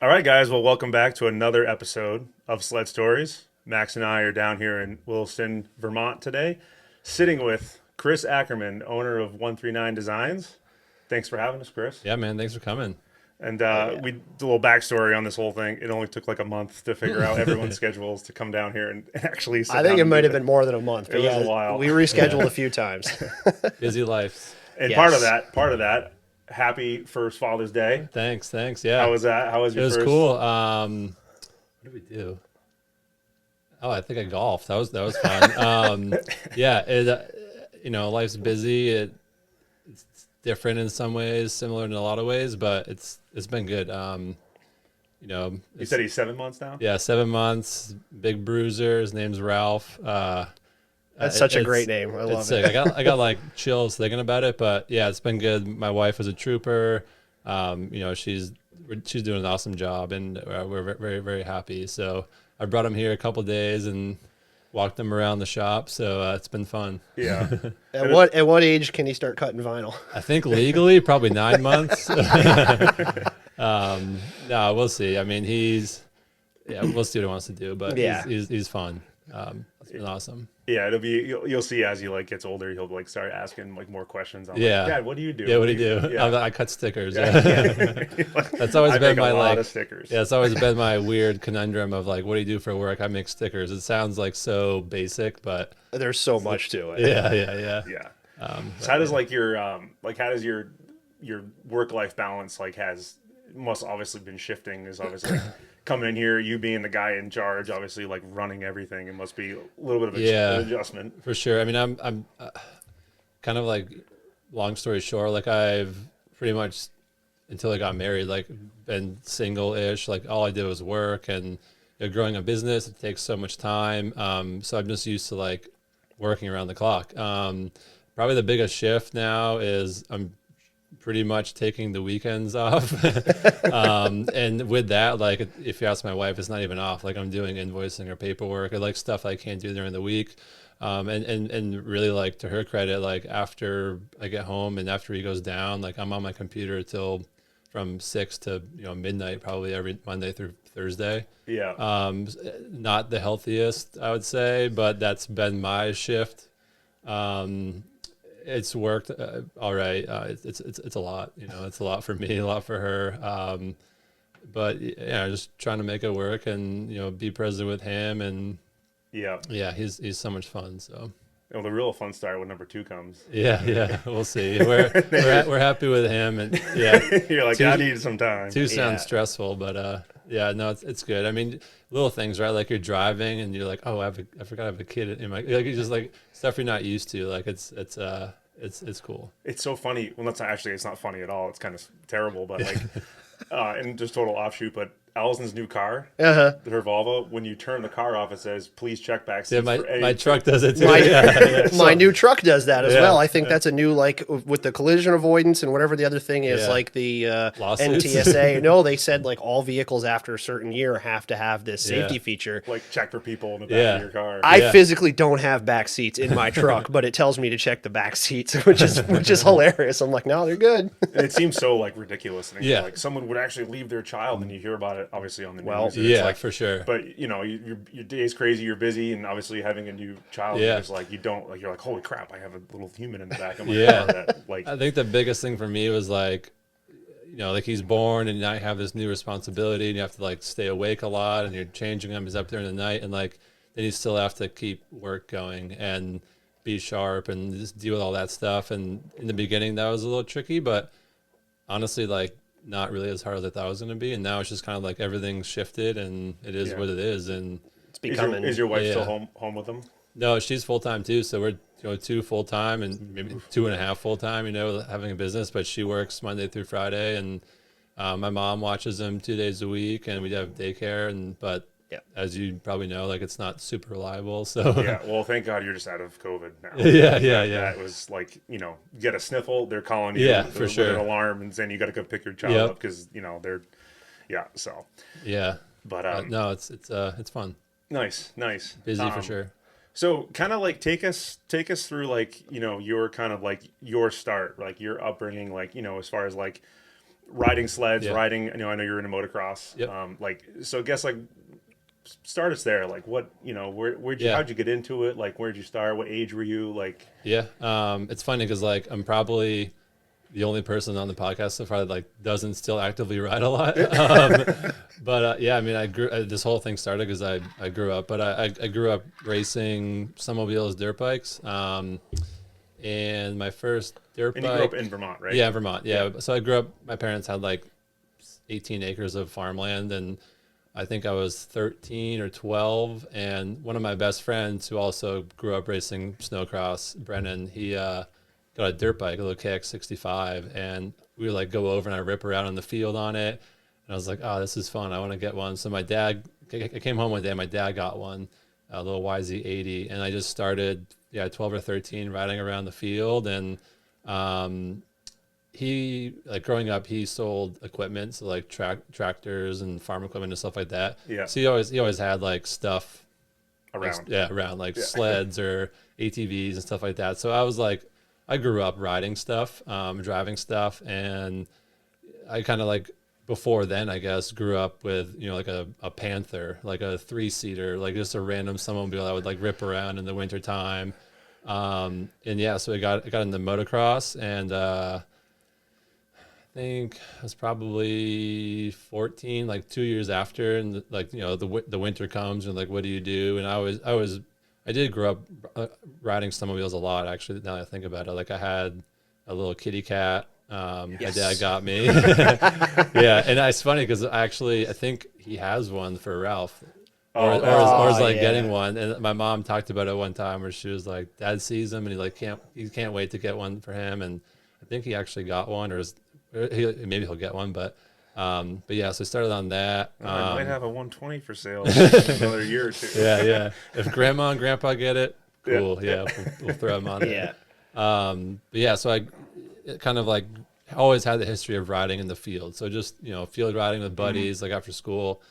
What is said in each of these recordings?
All right, guys. Well, welcome back to another episode of Sled Stories. Max and I are down here in Williston, Vermont today, sitting with Chris Ackerman, owner of 139 Designs. Thanks for having us, Chris. Yeah, man. Thanks for coming. And Oh yeah. we did a little backstory on this whole thing. It only took like a month to figure out everyone's schedules to come down here and actually sit I down think it and might do have been more than a month, It but was a yeah, while. we rescheduled a few times. Busy life. And Yes. part of that, happy first Father's Day. Thanks. Yeah. How was that? How was It your was first? cool. What did we do? Oh, I think I golfed. That was fun. Yeah. Life's busy. It's different in some ways, similar in a lot of ways, but it's been good. You It's, said he's 7 months now. yeah, 7 months. Big bruiser. His name's Ralph. That's such a it's- great name. I It's love sick. it. I got like chills thinking about it, but yeah, it's been good. My wife was a trooper. She's doing an awesome job, and we're very very happy. So I brought him here a couple days and walked him around the shop. So it's been fun. Yeah. At what age can he start cutting vinyl? I think legally probably 9 months. No, we'll see. I mean, we'll see what he wants to do, but Yeah. he's fun. It's been awesome. Yeah, it'll be you'll see as he like gets older, he'll like start asking like more questions. I'm Yeah. like, Dad, what do you do? Yeah, what do you do? Yeah. I cut stickers. Yeah. That's always I been make my a lot like. of stickers. Yeah, it's always been my weird conundrum of like, what do you do for work? I make stickers. It sounds like so basic, but There's so much to it. yeah. Yeah. So But how does like your how does your work life balance like has must obviously been shifting is obviously like, coming in here, you being the guy in charge, obviously like running everything. It must be a little bit of Yeah. an adjustment. For sure. I mean, I'm kind of like, long story short, like I've pretty much until I got married, like been single-ish. Like all I did was work, and growing a business, it takes so much time. So I'm just used to like working around the clock. Probably the biggest shift now is I'm pretty much taking the weekends off. And with that, like if you ask my wife, it's not even off. Like I'm doing invoicing or paperwork or like stuff I can't do during the week. And really, like, to her credit, like after I get home and after he goes down, like I'm on my computer till from 6 to midnight, probably every Monday through Thursday. Yeah. Not the healthiest, I would say, but that's been my shift. It's worked all right. It's a lot. It's a lot for me, a lot for her. But yeah, just trying to make it work and be present with him, and Yeah. yeah, he's so much fun. So Well, the real fun start when number 2 comes. yeah, we'll see. We're happy with him, and yeah, You're like, Two- I need some time. two sounds Yeah. stressful, but yeah, no, it's good. I mean, little things, right? Like you're driving and you're like, oh, I forgot I have a kid in my, like, it's just like stuff you're not used to. Like it's cool. It's so funny. Well, that's not actually, it's not funny at all. It's kind of terrible, but like, and just total offshoot, but Allison's new car, Uh-huh. her Volvo, when you turn the car off, it says, please check back Yeah, seats for any. my truck does it too. My, Yeah. my new truck does that as Yeah. well. I think that's a new, like, with the collision avoidance and whatever the other thing is, Yeah. like the Lawsuits? NTSA. No, they said like all vehicles after a certain year have to have this safety Yeah. feature. Like, check for people in the back Yeah. of your car. I Yeah. physically don't have back seats in my truck, but it tells me to check the back seats, which is hilarious. I'm like, no, they're good. And it seems so, like, ridiculous. And Yeah. like, someone would actually leave their child, and you hear about it, obviously, on the Well, news. and it's Yeah, like, for sure. but, your day's crazy, you're busy, and obviously having a new child, Yeah. is like, you're like, holy crap, I have a little human in the back of my Yeah. car that, like, I think the biggest thing for me was like, like he's born and now you have this new responsibility and you have to like stay awake a lot and you're changing him. He's up there in the night and like, then you still have to keep work going and be sharp and just deal with all that stuff. And in the beginning that was a little tricky, but honestly, like not really as hard as I thought it was going to be. And now it's just kind of like everything's shifted and it is Yeah. what it is. And It's becoming. is your wife still Yeah. home with them? no, she's full time too. So we're 2 full time and maybe 2.5 full time. Having a business, but she works Monday through Friday, and my mom watches them 2 days a week, and we have daycare. But Yeah. as you probably know, like it's not super reliable. So Yeah, well, thank God you're just out of COVID now. Yeah. That was like, get a sniffle, they're calling you Yeah, with, for with sure. an alarm and saying you got to go pick your child Yep. up because, they're, yeah, so. yeah. But, No, it's fun, nice. busy for sure. So kind of like take us through like, your kind of like your start, like your upbringing, like, as far as like, riding sleds, Yeah. riding. I know you're into motocross. Yep. So I guess like start us there. Like, what where'd you Yeah. how'd you get into it? Like, where'd you start? What age were you? Like, Yeah. It's funny because like I'm probably the only person on the podcast so far that like doesn't still actively ride a lot. But yeah, I mean, I grew this whole thing started because I grew up, but I grew up racing snowmobiles, dirt bikes. And my first dirt and you bike. grew up in Vermont, right? Yeah, Vermont. Yeah. So I grew up. My parents had like 18 acres of farmland, and I think I was 13 or 12. And one of my best friends, who also grew up racing snowcross, Brennan, he got a dirt bike, a little KX65, and we would like go over and I rip around on the field on it. And I was like, oh, this is fun. I want to get one. So my dad, I came home one day, my dad got one, a little YZ80, and I just started, 12 or 13, riding around the field. And he, like growing up, he sold equipment, so like tractors and farm equipment and stuff like that. Yeah. So he always had like stuff Around. around like sleds or ATVs and stuff like that. So I was like, I grew up riding stuff, driving stuff, and I kind of like before then, I guess, grew up with like a Panther, like a 3-seater, like just a random snowmobile I would like rip around in the wintertime. And yeah, so I got into motocross, and I think I was probably 14, like 2 years after, and like the winter comes, and like what do you do? And I did grow up riding snowmobiles a lot, actually. Now that I think about it, like I had a little kitty cat. My dad got me. Yeah, and it's funny because I think he has one for Ralph. Or is like getting one, and my mom talked about it one time where she was like, "Dad sees him and he can't wait to get one for him." And I think he actually got one, maybe he'll get one, but yeah. So I started on that. I might have a 120 for sale in another year or two. Yeah. If Grandma and Grandpa get it, cool. Yeah, we'll throw them on there. Yeah. But yeah, so I kind of like always had the history of riding in the field. So just field riding with buddies, like after school.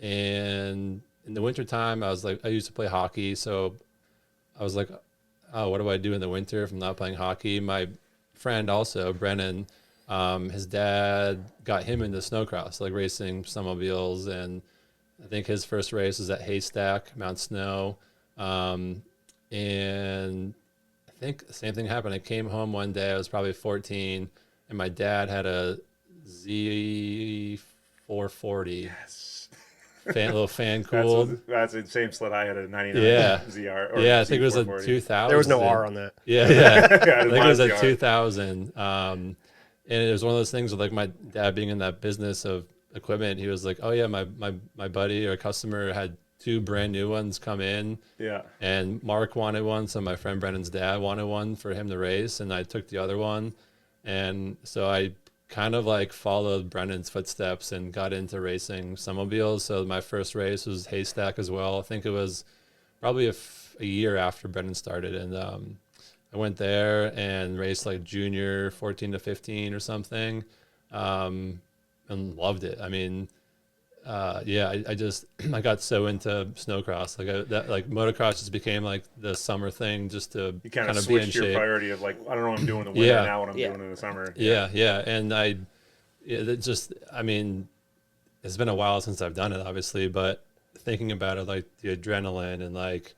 And in the wintertime, I used to play hockey. So I was like, oh, what do I do in the winter if I'm not playing hockey? My friend also, Brennan, his dad got him into snowcross, like racing snowmobiles. And I think his first race was at Haystack, Mount Snow. And I think the same thing happened. I came home one day, I was probably 14, and my dad had a Z440. Yes. Little fan cooled. That's the same sled I had, a 99 ZR. Yeah, I think it was a Z440. 2000. There was no R on that. Yeah. Yeah, I think it was a ZR. 2000. And it was one of those things with like my dad being in that business of equipment. He was like, oh yeah, my buddy or customer had 2 brand new ones come in. Yeah. And Mark wanted one, so my friend Brennan's dad wanted one for him to race, and I took the other one. And so I kind of like followed Brennan's footsteps and got into racing snowmobiles. So my first race was Haystack as well. I think it was probably a year after Brennan started, and I went there and raced like junior 14 to 15 or something, and loved it. I mean, I got so into snowcross, like motocross just became like the summer thing, just to You kind kind of of be in switched your shape. priority of like, I don't know what I'm doing in the winter, Yeah. now what I'm Yeah. doing in the summer. Yeah. And I mean, it's been a while since I've done it, obviously, but thinking about it, like the adrenaline and like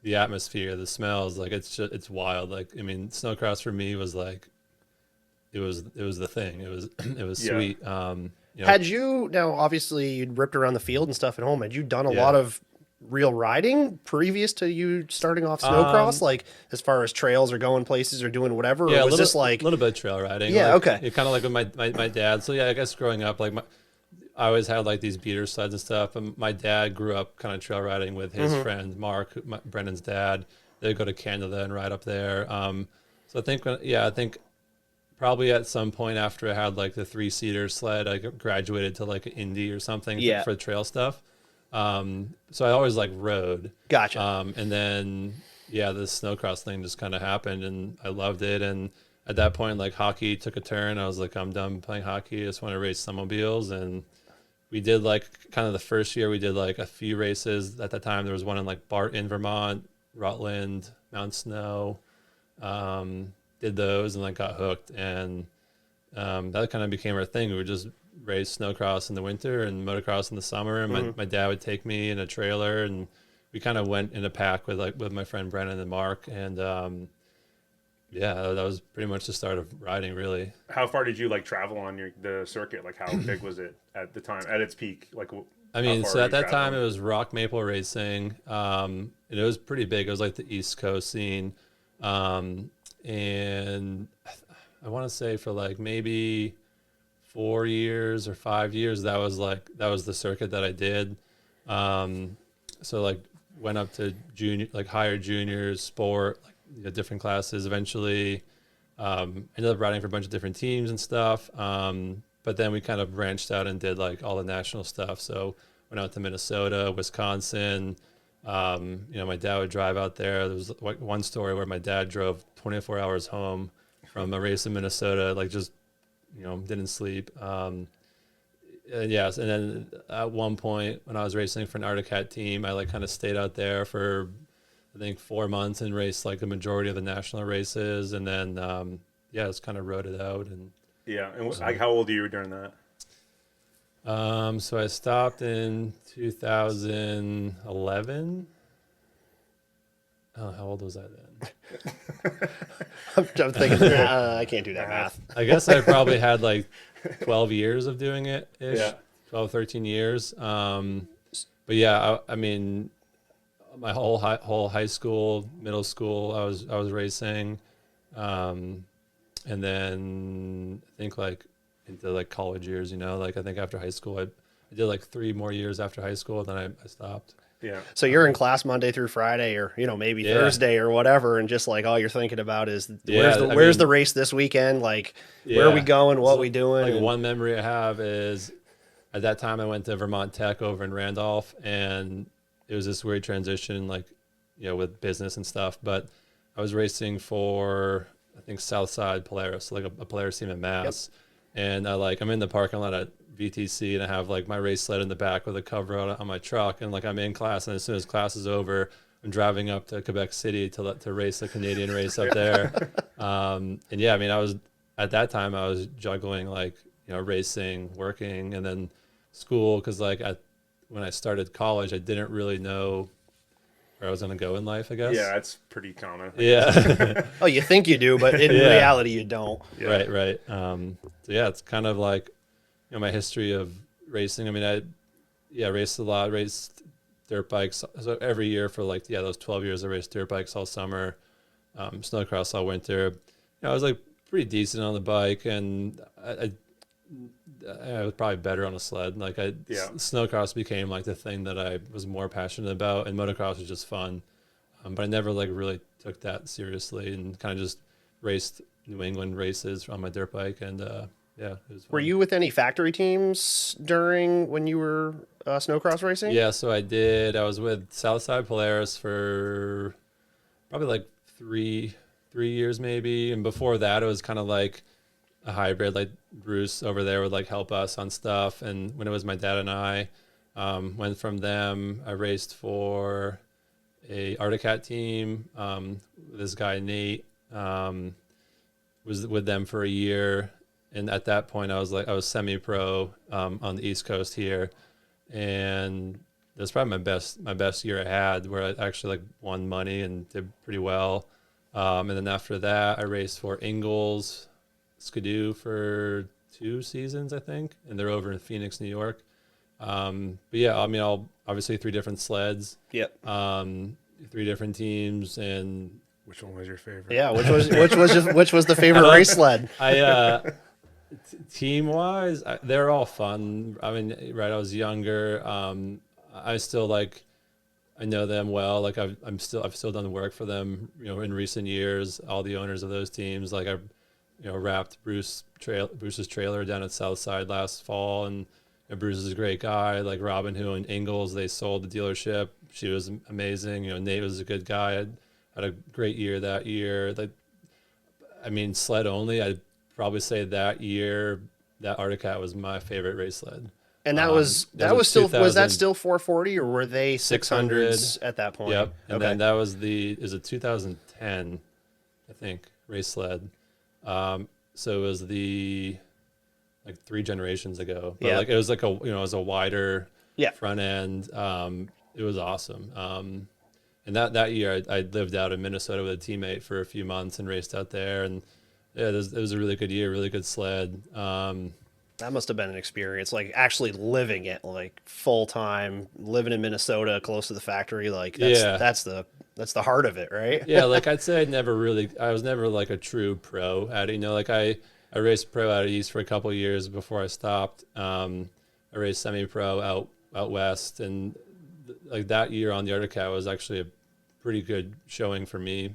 the atmosphere, the smells, like it's wild. Like, I mean, snowcross for me was like, it was the thing. It was Yeah. sweet. Had you, now obviously you'd ripped around the field and stuff at home, had you done a Yeah. lot of real riding previous to you starting off snowcross, like as far as trails or going places or doing whatever? Or was this like a little bit of trail riding? Yeah, like, okay. It kind of like with my dad. So yeah, I guess growing up, like I always had like these beater sleds and stuff. And my dad grew up kind of trail riding with his friend Mark, Brendan's dad. They'd go to Canada and ride up there. So I think probably at some point after I had like the 3-seater sled, I graduated to like an Indy or something Yeah. for trail stuff. So I always like rode. Gotcha. And then, yeah, this snowcross thing just kind of happened, and I loved it. And at that point, like hockey took a turn. I was like, I'm done playing hockey. I just want to race snowmobiles. And we did like kind of the first year, we did like a few races. At that time, there was one in like Barton, Vermont, Rutland, Mount Snow. Did those and like got hooked. And that kind of became our thing. We would just race snowcross in the winter and motocross in the summer. And my dad would take me in a trailer, and we kind of went in a pack with my friend Brennan and Mark. And yeah, that was pretty much the start of riding, really. How far did you like travel on the circuit? Like how big was it at the time, at its peak? Like, I mean, so at that time it was rock maple racing. And it was pretty big. It was like the East Coast scene. And I want to say for like maybe 4 years or 5 years, that was the circuit that I did. So like went up to junior, like higher juniors, sport, like, you know, different classes. Eventually, ended up riding for a bunch of different teams and stuff. But then we kind of branched out and did like all the national stuff. So went out to Minnesota, Wisconsin. You know, my dad would drive out there. There was like one story where my dad drove 24 hours home from a race in Minnesota, like just, you know, didn't sleep. And yes, and then at one point when I was racing for an Arctic Cat team, I like kind of stayed out there for I think 4 months and raced like the majority of the national races, and then yeah, just kind of rode it out. And yeah, and like how old are you during that? So I stopped in 2011. Oh, how old was I then? I'm thinking, I can't do that math. I guess I probably had like 12 years of doing it ish. Yeah. 12, 13 years. But yeah, I mean, my whole high school, middle school, I was racing. And then I think like into like college years, you know, like I think after high school, I did like 3 more years after high school, then I stopped. Yeah. So you're in class Monday through Friday, or, you know, maybe Thursday or whatever, and just like all you're thinking about is where's the race this weekend? Like, where are we going? What we doing? Like one memory I have is at that time I went to Vermont Tech over in Randolph, and it was this weird transition, like, you know, with business and stuff. But I was racing for, I think, Southside Polaris, like a Polaris team in Mass. Yep. And I'm in the parking lot at VTC, and I have like my race sled in the back with a cover on my truck, and like I'm in class, and as soon as class is over, I'm driving up to Quebec City to race a Canadian race up there. And yeah, I mean, at that time I was juggling like, you know, racing, working, and then school, because like when I started college, I didn't really know where I was going to go in life, I guess. Yeah, that's pretty common. Yeah. Oh, you think you do, but in reality you don't. Yeah. Right. So yeah, it's kind of like, you know, my history of racing. I mean, I raced a lot, raced dirt bikes. So every year for like, those 12 years, I raced dirt bikes all summer, snowcross all winter. You know, I was like pretty decent on the bike, and I was probably better on a sled. Like snowcross became like the thing that I was more passionate about, and motocross was just fun. But I never like really took that seriously, and kind of just raced New England races on my dirt bike. And yeah, it was fun. Were you with any factory teams when you were snowcross racing? Yeah, so I did. I was with Southside Polaris for probably like three years maybe, and before that it was kind of like a hybrid. Like Bruce over there would like help us on stuff, and when it was my dad and I, went from them, I raced for a Arctic Cat team. This guy Nate was with them for a year, and at that point I was semi-pro on the East Coast here, and it was probably my best year I had, where I actually like won money and did pretty well. And then after that I raced for Ingalls Skidoo for 2 seasons, I think, and they're over in Phoenix, New York. But yeah, I mean, obviously 3 different sleds. Yep. 3 different teams. And which one was your favorite? Yeah, which was the favorite race sled? Team wise, they're all fun. I mean, right, I was younger. I still I know them well. Like I've still done work for them, you know, in recent years. All the owners of those teams, like I, you know, wrapped Bruce's trailer down at Southside last fall, and Bruce is a great guy. Like Robin, who in Ingalls, they sold the dealership. She was amazing. You know, Nate was a good guy. I had a great year that year. Like, I mean, sled only, I'd probably say that year that Arctic Cat was my favorite race sled. And was that still 440, or were they 600s at that point? Yep. And then that was is a 2010, I think, race sled. So it was like 3 generations ago. But Yeah. like it was like it was a wider Yeah. front end. It was awesome. And that year I lived out in Minnesota with a teammate for a few months and raced out there. And yeah, it was a really good year, really good sled. That must have been an experience, like actually living it, like full time, living in Minnesota, close to the factory. Like that's the heart of it, right? Yeah, like I'd say I was never like a true pro at it. Like I raced pro out East for a couple of years before I stopped. I raced semi-pro out West, and like that year on the Arctic was actually a pretty good showing for me,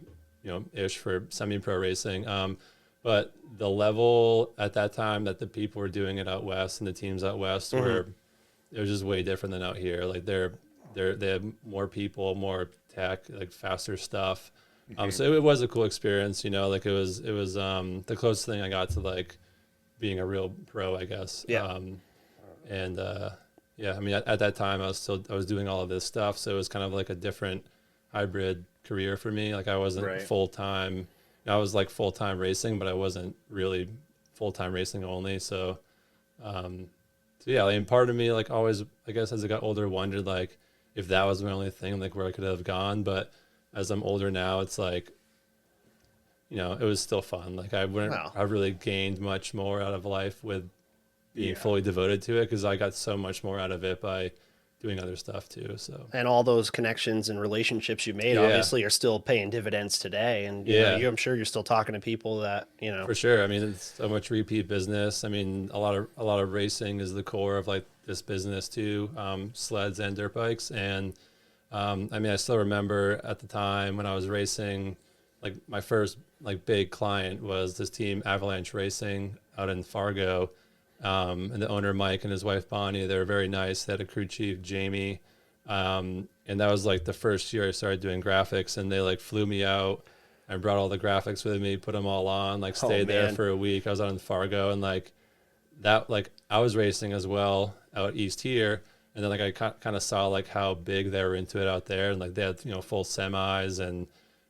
ish for semi-pro racing. But the level at that time that the people were doing it out West and the teams out West it was just way different than out here. Like they have more people, more tech, like faster stuff. So it was a cool experience, like it was the closest thing I got to like being a real pro, I guess. Yeah. Yeah, I mean, at that time I was doing all of this stuff. So it was kind of like a different hybrid career for me. Like I wasn't full-time. I was like full-time racing, but I wasn't really full-time racing only. So yeah, I mean, part of me like always, I guess as I got older, wondered like if that was my only thing, like where I could have gone. But as I'm older now, it's like, it was still fun. Like I really gained much more out of life with being fully devoted to it, because I got so much more out of it by doing other stuff too. So, and all those connections and relationships you made obviously are still paying dividends today. And I'm sure you're still talking to people that, For sure. I mean, it's so much repeat business. I mean, a lot of racing is the core of like this business too, sleds and dirt bikes. And I mean, I still remember at the time when I was racing, like my first like big client was this team Avalanche Racing out in Fargo. And the owner, Mike, and his wife, Bonnie, they were very nice. They had a crew chief, Jamie. And that was like the first year I started doing graphics, and they like flew me out. I brought all the graphics with me, put them all on, like stayed there for a week. I was out in Fargo, and like that, like I was racing as well out East here. And then like I kind of saw like how big they were into it out there. And like they had, full semis and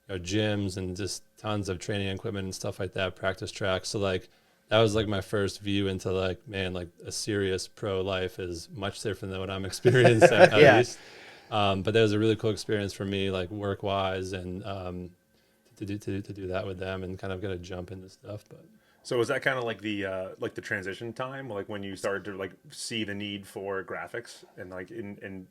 gyms and just tons of training equipment and stuff like that, practice tracks. So like, that was like my first view into like, man, like a serious pro life is much different than what I'm experiencing at least. But that was a really cool experience for me, like work wise, and to do that with them and kind of get a jump into stuff. But so was that kind of like the transition time, like when you started to like see the need for graphics and like in kind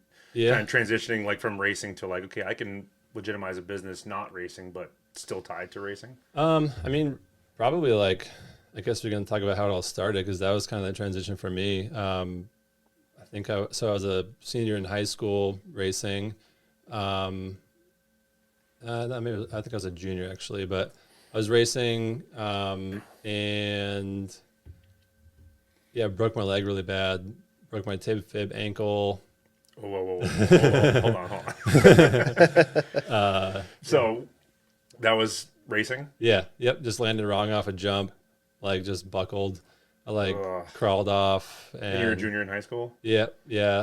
of transitioning like from racing to like, okay, I can legitimize a business not racing but still tied to racing? I mean, probably like, I guess we're going to talk about how it all started, because that was kind of the transition for me. I was a senior in high school racing. I think I was a junior actually, but I was racing and broke my leg really bad, broke my tib fib ankle. Whoa. Hold on. So that was racing? Yeah. Yep. Just landed wrong off a jump. Like just buckled. I crawled off. And you were a junior in high school? Yeah.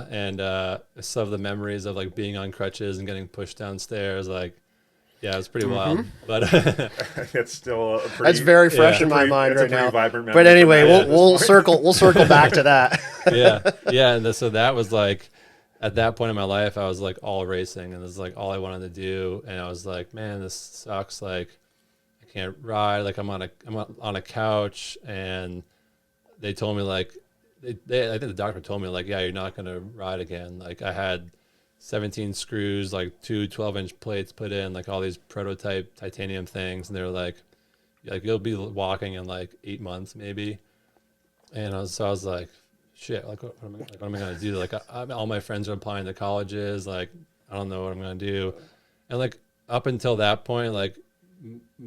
And some of the memories of like being on crutches and getting pushed downstairs, like, it was pretty wild. But it's still a pretty, that's very fresh in my mind right now. Vibrant but anyway, we'll circle back to that. And so that was like, at that point in my life, I was like all racing, and this is like all I wanted to do. And I was like, man, this sucks. Like, can't ride, like I'm on a couch, and they told me like I think the doctor told me like, yeah, you're not gonna ride again. Like I had 17 screws, like 2 12-inch plates put in, like all these prototype titanium things, and they were like you'll be walking in like 8 months maybe. And I was like, shit, like what am I gonna do? Like all my friends are applying to colleges, like I don't know what I'm gonna do. And like up until that point, like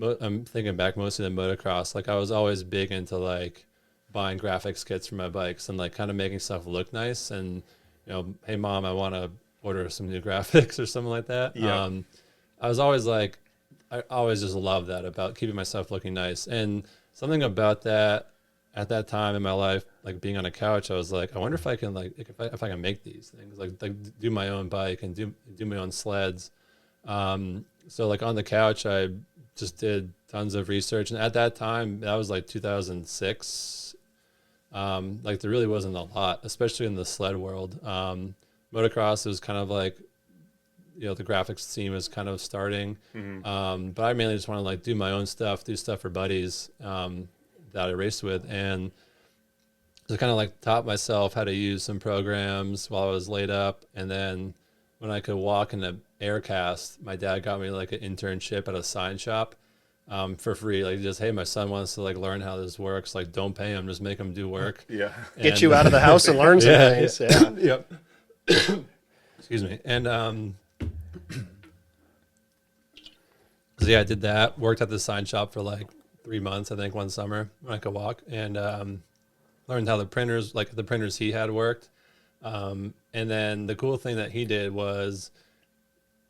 I'm thinking back mostly to motocross. Like I was always big into like buying graphics kits for my bikes and like kind of making stuff look nice. And hey mom, I want to order some new graphics or something like that. Yeah. I was always like, I always just loved that about keeping myself looking nice. And something about that at that time in my life, like being on a couch, I was like, I wonder if I can like if I can make these things, like do my own bike and do my own sleds. So like on the couch, I just did tons of research. And at that time, that was like 2006. Like there really wasn't a lot, especially in the sled world. Motocross was kind of like, the graphics scene was kind of starting. But I mainly just want to like do my own stuff, do stuff for buddies that I raced with. And so kind of like taught myself how to use some programs while I was laid up. And then when I could walk in an aircast, my dad got me like an internship at a sign shop for free. Like just, hey, my son wants to like learn how this works. Like don't pay him, just make him do work. Yeah. Get you out of the house and learn some things. Yeah. Yep. Excuse me. And so yeah, I did that. Worked at the sign shop for like 3 months, I think, one summer when I could walk, and learned how the printers he had worked. And then the cool thing that he did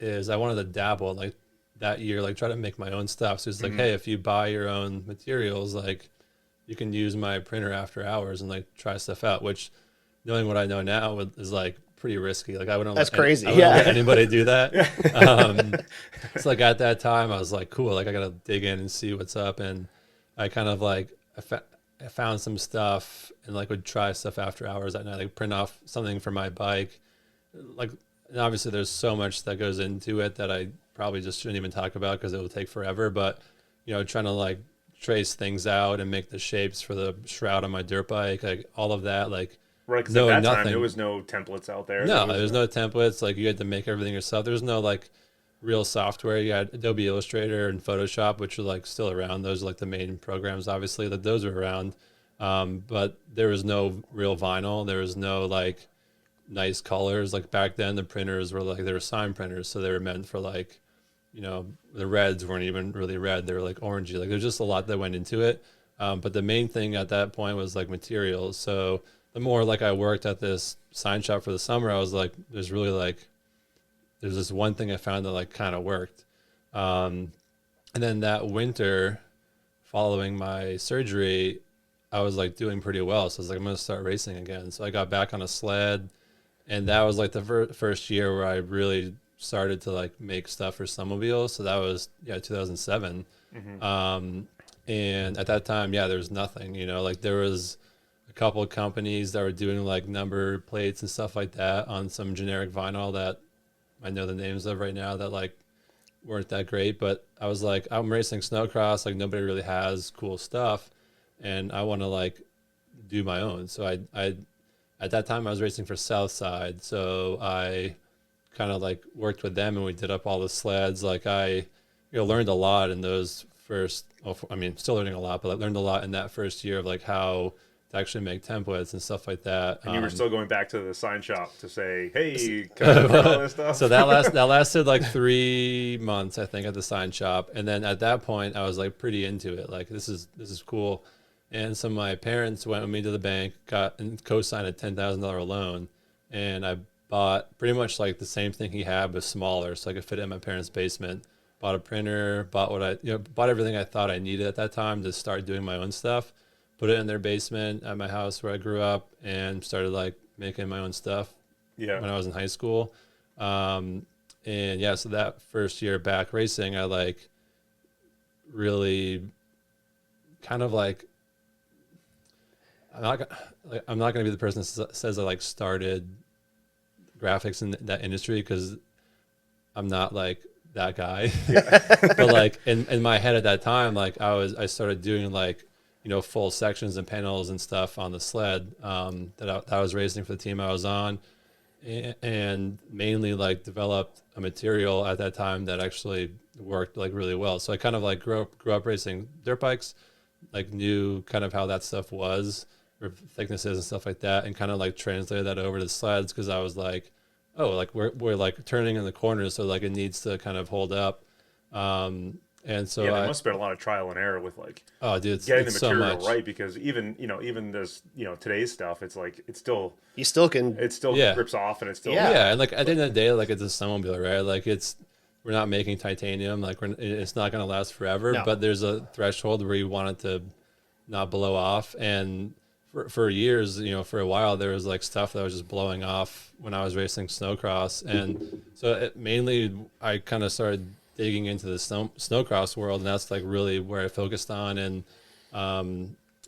is I wanted to dabble like that year, like try to make my own stuff. So it's like, hey, if you buy your own materials, like you can use my printer after hours and like try stuff out, which knowing what I know now is like pretty risky. Like I wouldn't crazy. I wouldn't let anybody do that. So like at that time I was like, cool, like I gotta dig in and see what's up. And I kind of like I found some stuff and like would try stuff after hours at night, like print off something for my bike. Like, and obviously there's so much that goes into it that I probably just shouldn't even talk about because it will take forever. But trying to like trace things out and make the shapes for the shroud on my dirt bike, like all of that, like. Right, because at that time there was no templates out there. No, there was no templates. Like you had to make everything yourself. There's no like real software. You had Adobe Illustrator and Photoshop, which are like still around. Those are like the main programs, obviously, that those are around. But there was no real vinyl. There was no like nice colors. Like back then, the printers were like, they were sign printers, so they were meant for like, the reds weren't even really red. They were like orangey. Like there's just a lot that went into it. But the main thing at that point was like materials. So the more like I worked at this sign shop for the summer, I was like, there's this one thing I found that like kind of worked. And then that winter following my surgery, I was like doing pretty well. So I was like, I'm going to start racing again. So I got back on a sled, and that was like the first year where I really started to like make stuff for snowmobiles. So that was 2007. And at that time, there was nothing, like there was a couple of companies that were doing like number plates and stuff like that on some generic vinyl that I know the names of right now that like weren't that great. But I was like, I'm racing snowcross, like nobody really has cool stuff, and I want to like do my own. So I at that time I was racing for Southside, so I kind of like worked with them and we did up all the sleds. Like I learned a lot in those first, still learning a lot, but I learned a lot in that first year of like how to actually make templates and stuff like that. And you were still going back to the sign shop to say, hey, can I print all this stuff? So that lasted like 3 months, I think, at the sign shop. And then at that point I was like pretty into it. Like this is cool. And so my parents went with me to the bank, got and co-signed a $10,000 loan. And I bought pretty much like the same thing he had, but smaller, so I could fit it in my parents' basement. Bought a printer, bought everything I thought I needed at that time to start doing my own stuff. Put it in their basement at my house where I grew up, and started like making my own stuff. When I was in high school, so that first year back racing, I like really kind of like I'm not gonna be the person that says I like started graphics in that industry, because I'm not like that guy. But like in my head at that time, like I started doing like full sections and panels and stuff on the sled that I was racing for the team I was on, and mainly like developed a material at that time that actually worked like really well. So I kind of like grew up racing dirt bikes, like knew kind of how that stuff was, or thicknesses and stuff like that, and kind of like translated that over to sleds, because I was like, oh, like we're like turning in the corners, so like it needs to kind of hold up. And so there must have been a lot of trial and error with like getting the material so right, because even this today's stuff, it's like it still rips off, and it's still and like at the end of the day, like it's a snowmobile, right? Like we're not making titanium, like it's not going to last forever. But there's a threshold where you want it to not blow off. And for years, for a while, there was like stuff that was just blowing off when I was racing snowcross. And so mainly I kind of started digging into the snowcross world, and that's like really where I focused on. And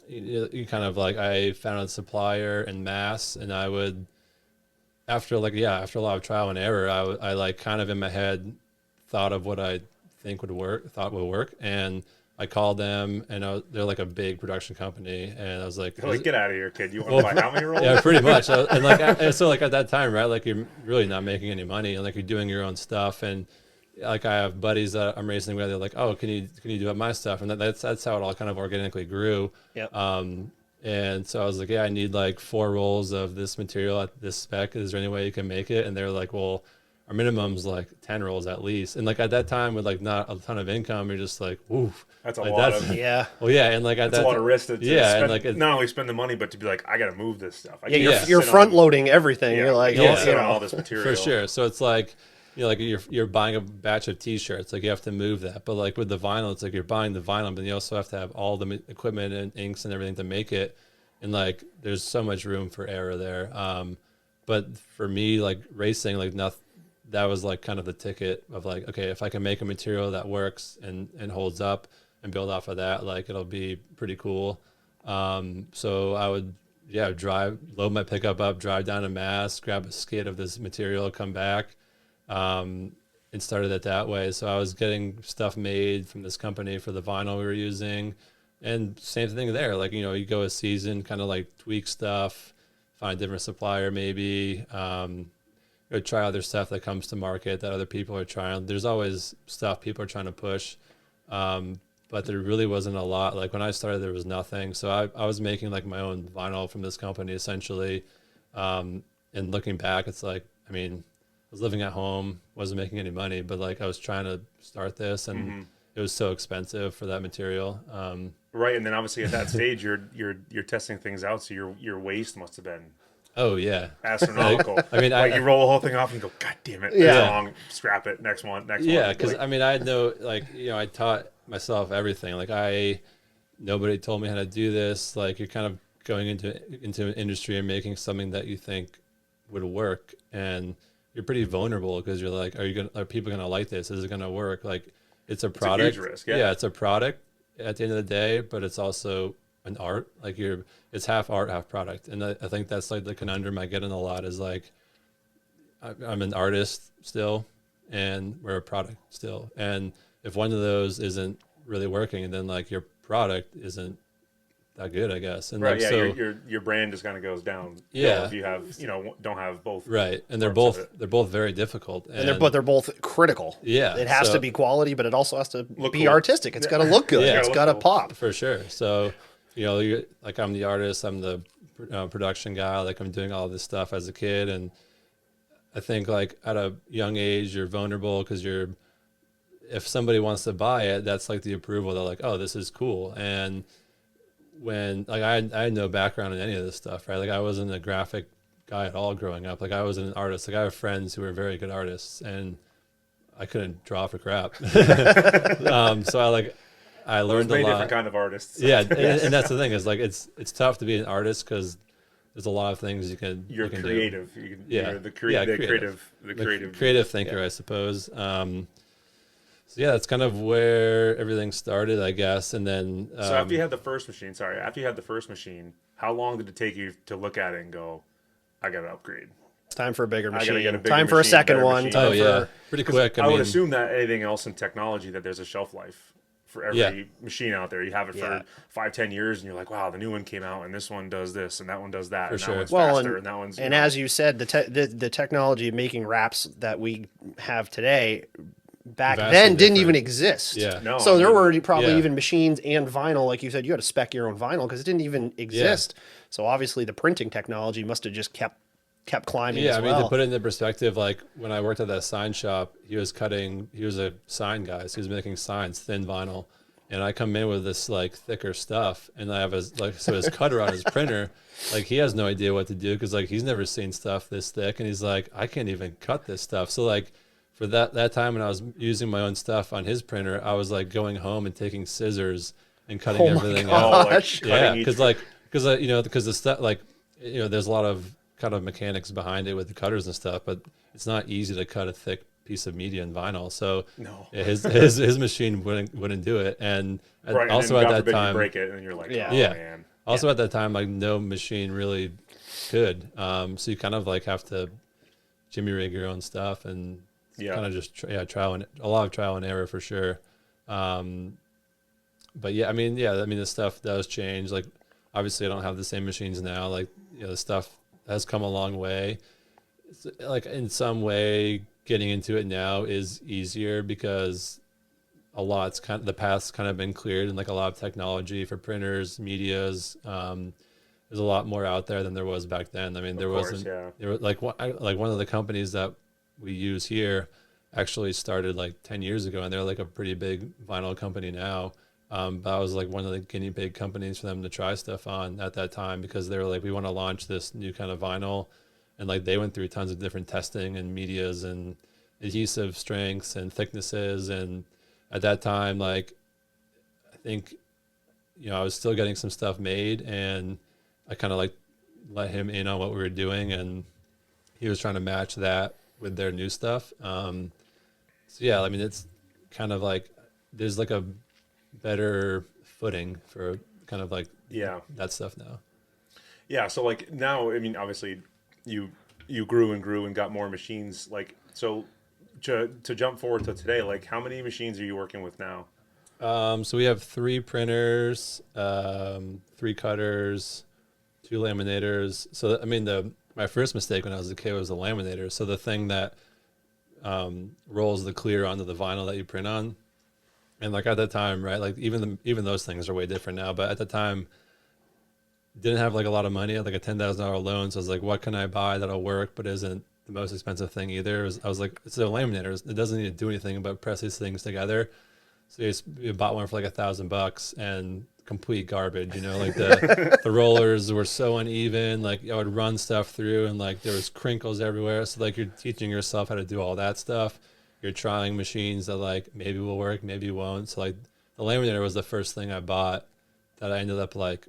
you kind of like, I found a supplier in Mass, and I would, after a lot of trial and error, I like kind of in my head thought of what I thought would work, and I called them, and they're like a big production company, and I was like, get out of here, kid. You want to buy how many rolls? Yeah, pretty much. And like, so like at that time, right, like you're really not making any money, and like you're doing your own stuff, and like I have buddies that I'm racing with. They're like, oh, can you do my stuff? And that's how it all kind of organically grew. Yep. And so I was like, yeah, I need like 4 rolls of this material at this spec. Is there any way you can make it? And they're like, well, our minimum's like 10 rolls at least. And like at that time, with like not a ton of income, you're just like, woof. That's a like, lot of yeah. Well, yeah, and like that's a lot of risk to spend, and like not only spend the money, but to be like, I got to move this stuff. You're front loading everything. You're like, on all this material for sure. So it's like, like you're buying a batch of T-shirts, like you have to move that. But like with the vinyl, it's like you're buying the vinyl, but you also have to have all the equipment and inks and everything to make it. And like, there's so much room for error there. But for me, like racing, like that was like kind of the ticket of like, okay, if I can make a material that works and holds up and build off of that, like it'll be pretty cool. So I would, load my pickup up, drive down to Mass, grab a skid of this material, come back, and started it that way. So I was getting stuff made from this company for the vinyl we were using. And same thing there, like, you go a season, kind of like tweak stuff, find a different supplier maybe, try other stuff that comes to market that other people are trying. There's always stuff people are trying to push, but there really wasn't a lot. Like when I started, there was nothing. So I was making like my own vinyl from this company essentially. And looking back, it's like, I mean, I was living at home, wasn't making any money, but like I was trying to start this, and it was so expensive for that material. Right, and then obviously at that stage, you're testing things out, so your waste must have been astronomical. I mean, like you roll the whole thing off and go, God damn it, that's wrong. Scrap it. Next one. Yeah, because I mean, I had no I taught myself everything. Like nobody told me how to do this. Like you're kind of going into an industry and making something that you think would work, and you're pretty vulnerable because you're like, are people gonna like this? Is it gonna work? Like it's a product. It's a huge risk. Yeah, it's a product at the end of the day, but it's also an art. Like it's half art, half product. And I think that's like the conundrum I get in a lot is like, I'm an artist still, and we're a product still. And if one of those isn't really working, then like your product isn't that good, I guess. And right, like, so your brand just kind of goes down. Yeah, if you have don't have both. Right, and they're both very difficult. And they're both critical. Yeah, it has to be quality, but it also has to be cool. Artistic. It's got to look good. Yeah, it's got to pop for sure. So you're, like I'm the artist, I'm the production guy. Like I'm doing all this stuff as a kid, and I think like at a young age you're vulnerable because if somebody wants to buy it, that's like the approval. They're like, oh, this is cool. And when like I had no background in any of this stuff, right? Like I wasn't a graphic guy at all growing up. Like I wasn't an artist. Like I have friends who are very good artists, and I couldn't draw for crap. So I learned a lot. Different kind of artists. Yeah, and that's the thing is like it's tough to be an artist because there's a lot of things you can. You're creative. Do. You're the creative thinker, I suppose. So yeah, that's kind of where everything started, I guess. And then so after you had the first machine, how long did it take you to look at it and go, I got to upgrade? It's time for a bigger machine. Get a bigger time for a second one. Pretty quick. I would assume that anything else in technology that there's a shelf life for every machine out there. You have it for 5-10 years, and you're like, wow, the new one came out, and this one does this, and that one does that, for and sure. that one's faster, and that one's. And as you said, the technology of making wraps that we have today. Back then didn't even exist. Yeah. No, so there were probably even machines and vinyl. Like you said, you had to spec your own vinyl because it didn't even exist. So obviously the printing technology must have just kept climbing as well. Yeah, I mean, to put it into perspective, like when I worked at that sign shop, he was a sign guy. So he was making signs, thin vinyl. And I come in with this like thicker stuff, and I have his cutter on his printer, like he has no idea what to do because like he's never seen stuff this thick, and he's like, I can't even cut this stuff. So like for that time when I was using my own stuff on his printer, I was like going home and taking scissors and cutting everything out. Because the stuff there's a lot of kind of mechanics behind it with the cutters and stuff, but it's not easy to cut a thick piece of media in vinyl. So No. his machine wouldn't do it. And Right. also and at then, God that forbid, time, you break it, and you're like, Yeah. oh yeah. man. Also at that time, like no machine really could. So you kind of like have to jimmy rig your own stuff, and kind of just trial and a lot of trial and error for sure. But yeah, I mean, the stuff does change. Like, obviously, I don't have the same machines now. Like, the stuff has come a long way. It's, like, in some way, getting into it now is easier because the path's kind of been cleared, and like a lot of technology for printers, medias. There's a lot more out there than there was back then. I mean, there wasn't. There was like one of the companies that we use here actually started like 10 years ago, and they're like a pretty big vinyl company now. But I was like one of the guinea pig companies for them to try stuff on at that time, because they were like, we want to launch this new kind of vinyl. And like they went through tons of different testing and medias and adhesive strengths and thicknesses. And at that time, like, I think, I was still getting some stuff made, and I kind of like let him in on what we were doing, and he was trying to match that with their new stuff. So yeah, I mean, it's kind of like there's like a better footing for kind of like that stuff now. Yeah. So like now, I mean, obviously, you grew and grew and got more machines. Like, so to jump forward to today, like how many machines are you working with now? So we have 3 printers, 3 cutters, 2 laminators. So I mean, my first mistake when I was a kid was the laminator. So the thing that rolls the clear onto the vinyl that you print on. And like at that time, right, like even those things are way different now. But at the time, didn't have like a lot of money. I had like a $10,000 loan. So I was like, what can I buy that'll work but isn't the most expensive thing either? I was like, it's a laminator. It doesn't need to do anything but press these things together. So you bought one for like $1,000 and complete garbage, like the rollers were so uneven. Like I would run stuff through and like there was crinkles everywhere. So like you're teaching yourself how to do all that stuff. You're trying machines that like maybe will work, maybe won't. So like the laminator was the first thing I bought that I ended up like,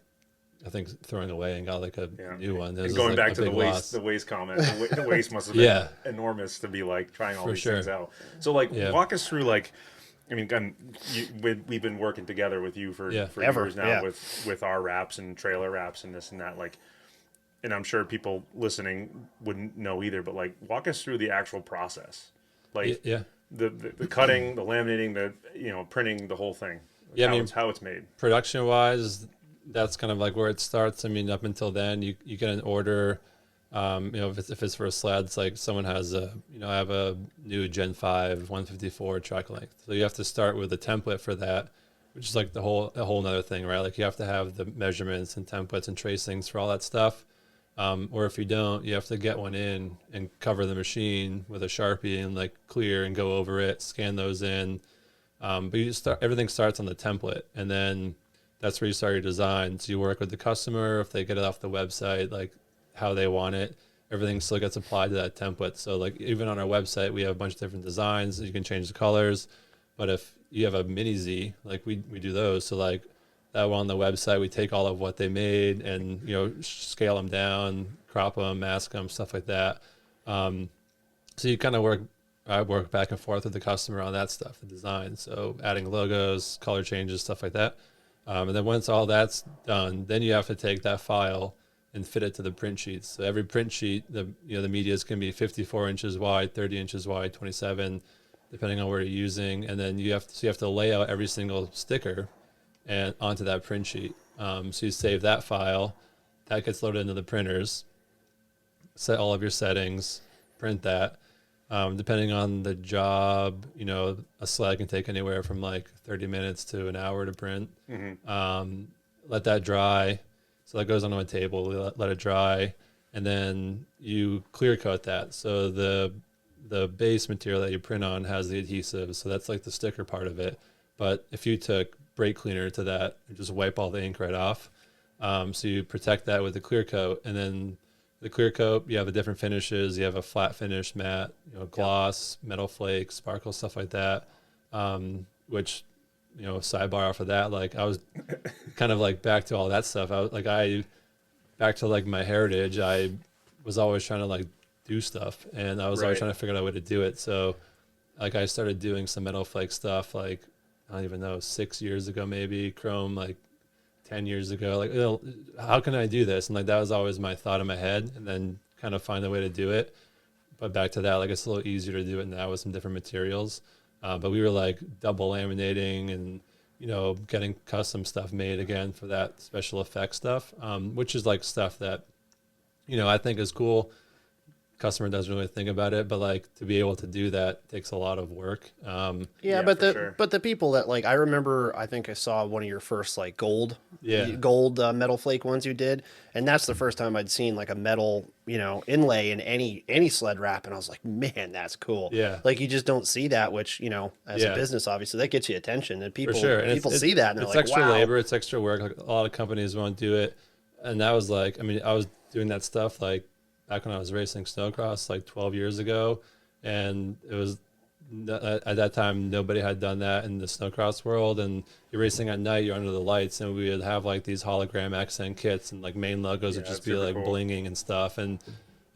I think, throwing away and got like a new one. And going back to the waste comment, the waste must have been enormous to be like trying all these things out. So like walk us through like, I mean, we've been working together with you for years now with our wraps and trailer wraps and this and that. Like, and I'm sure people listening wouldn't know either, but like walk us through the actual process. Like the cutting, the laminating, the printing, the whole thing. How it's made. Production wise, that's kind of like where it starts. I mean, up until then, you get an order. If it's for a sled, it's like someone has I have a new Gen 5 154 track length. So you have to start with a template for that, which is like a whole nother thing, right? Like you have to have the measurements and templates and tracings for all that stuff. Or if you don't, you have to get one in and cover the machine with a Sharpie and like clear and go over it, scan those in. But everything starts on the template, and then that's where you start your design. So you work with the customer. If they get it off the website, like how they want it, everything still gets applied to that template. So like even on our website, we have a bunch of different designs. You can change the colors. But if you have a mini Z, like we do those. So like that one on the website, we take all of what they made and, scale them down, crop them, mask them, stuff like that. So you kind of I work back and forth with the customer on that stuff, the design. So adding logos, color changes, stuff like that. And then once all that's done, then you have to take that file and fit it to the print sheets. So every print sheet, the medias can be 54 inches wide, 30 inches wide, 27, depending on where you're using. And then you have to lay out every single sticker and onto that print sheet. So you save that file, that gets loaded into the printers, set all of your settings, print that. Depending on the job, a sled can take anywhere from like 30 minutes to an hour to print. Mm-hmm. Let that dry. So that goes onto a table, let it dry, and then you clear coat that. So the base material that you print on has the adhesive, so that's like the sticker part of it. But if you took brake cleaner to that, you just wipe all the ink right off. So you protect that with the clear coat, and then the clear coat, you have the different finishes. You have a flat finish, matte, gloss, metal flakes, sparkle, stuff like that. Which, sidebar off of that, like I was kind of like back to all that stuff. Back to like my heritage. I was always trying to like do stuff, and I was always trying to figure out a way to do it. So like I started doing some metal flake stuff, like, I don't even know, 6 years ago, maybe chrome, like 10 years ago, like, how can I do this? And like, that was always my thought in my head, and then kind of find a way to do it. But back to that, like, it's a little easier to do it now with some different materials. But we were like double laminating and, getting custom stuff made again for that special effects stuff, which is like stuff that, I think is cool. Customer doesn't really think about it, but like to be able to do that takes a lot of work. But the people that, like, I remember, I think I saw one of your first like gold metal flake ones you did, and that's the first time I'd seen like a metal inlay in any sled wrap, and I was like, man, that's cool. Yeah, like you just don't see that, which as a business, obviously that gets you attention, and people for sure. And people see that and they're it's like, extra wow. labor, it's extra work. Like, a lot of companies won't do it, and that was like, I mean, I was doing that stuff like back when I was racing snowcross like 12 years ago, and it was at that time nobody had done that in the snowcross world. And you're racing at night, you're under the lights, and we would have like these hologram accent kits, and like main logos would just be like cool, blinging and stuff. And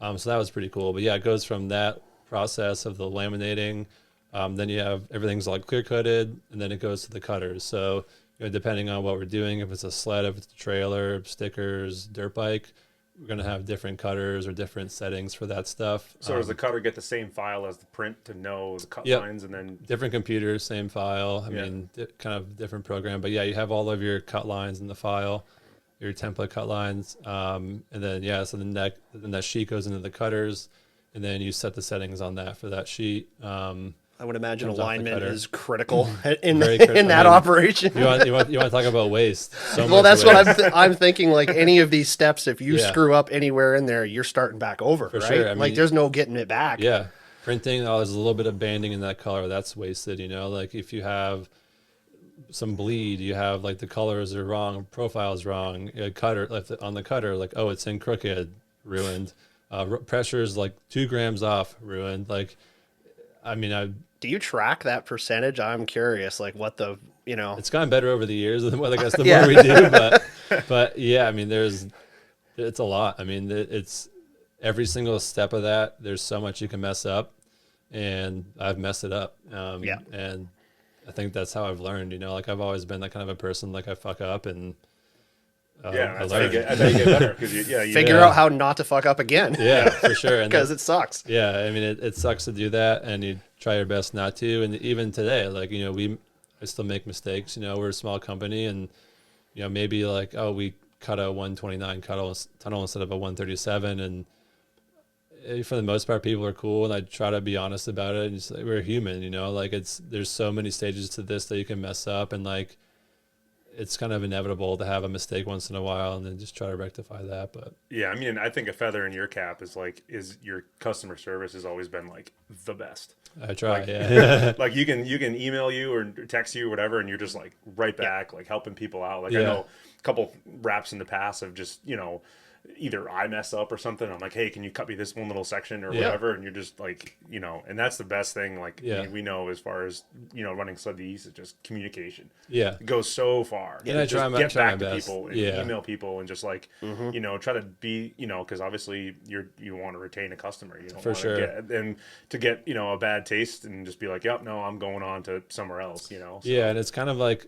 so that was pretty cool. But yeah, it goes from that process of the laminating, then you have everything's like clear coated, and then it goes to the cutters. So depending on what we're doing, if it's a sled, if it's a trailer, stickers, dirt bike, we're going to have different cutters or different settings for that stuff. So does the cutter get the same file as the print to know the cut lines, and then different computers, same file? I mean, kind of different program, but yeah, you have all of your cut lines in the file, your template cut lines, and then so then that sheet goes into the cutters, and then you set the settings on that for that sheet. I would imagine alignment is critical in critical. that operation. You want to talk about waste? Well, that's waste. What I'm thinking. Like any of these steps, if you screw up anywhere in there, you're starting back over, for right? Sure. I mean, like there's no getting it back. Yeah, printing. There's a little bit of banding in that color. That's wasted. Like if you have some bleed, you have like the colors are wrong, profile is wrong. Cutter on the cutter, like, oh, it's in crooked, ruined. Pressure's like 2 grams off, ruined. Like, I mean, do you track that percentage? I'm curious, like what the, It's gotten better over the years. I guess the more we do, but yeah, I mean, it's a lot. I mean, it's every single step of that. There's so much you can mess up, and I've messed it up. And I think that's how I've learned, like I've always been that kind of a person, like I fuck up and that's how you get better, because you figure out how not to fuck up again. Yeah, for sure. Because it sucks. Yeah, I mean, it sucks to do that, and you try your best not to. And even today, like, I still make mistakes. We're a small company, and maybe like, oh, we cut a 129 tunnel instead of a 137, and for the most part, people are cool, and I try to be honest about it. And just, like, we're human, like there's so many stages to this that you can mess up, and like, it's kind of inevitable to have a mistake once in a while, and then just try to rectify that. But yeah, I mean, I think a feather in your cap is your customer service has always been like the best. I try, like you can email you or text you or whatever, and you're just like right back, like helping people out. Like I know a couple wraps in the past of just either I mess up or something. I'm like, hey, can you cut me this one little section or whatever? And you're just like, and that's the best thing. Like we know as far as, running Sled East, it's just communication. Yeah. It goes so far. And I try get back to best. people and email people and just like, try to be, because obviously you want to retain a customer. You don't for want sure. to get, a bad taste and just be like, yep, no, I'm going on to somewhere else, So. Yeah. And it's kind of like,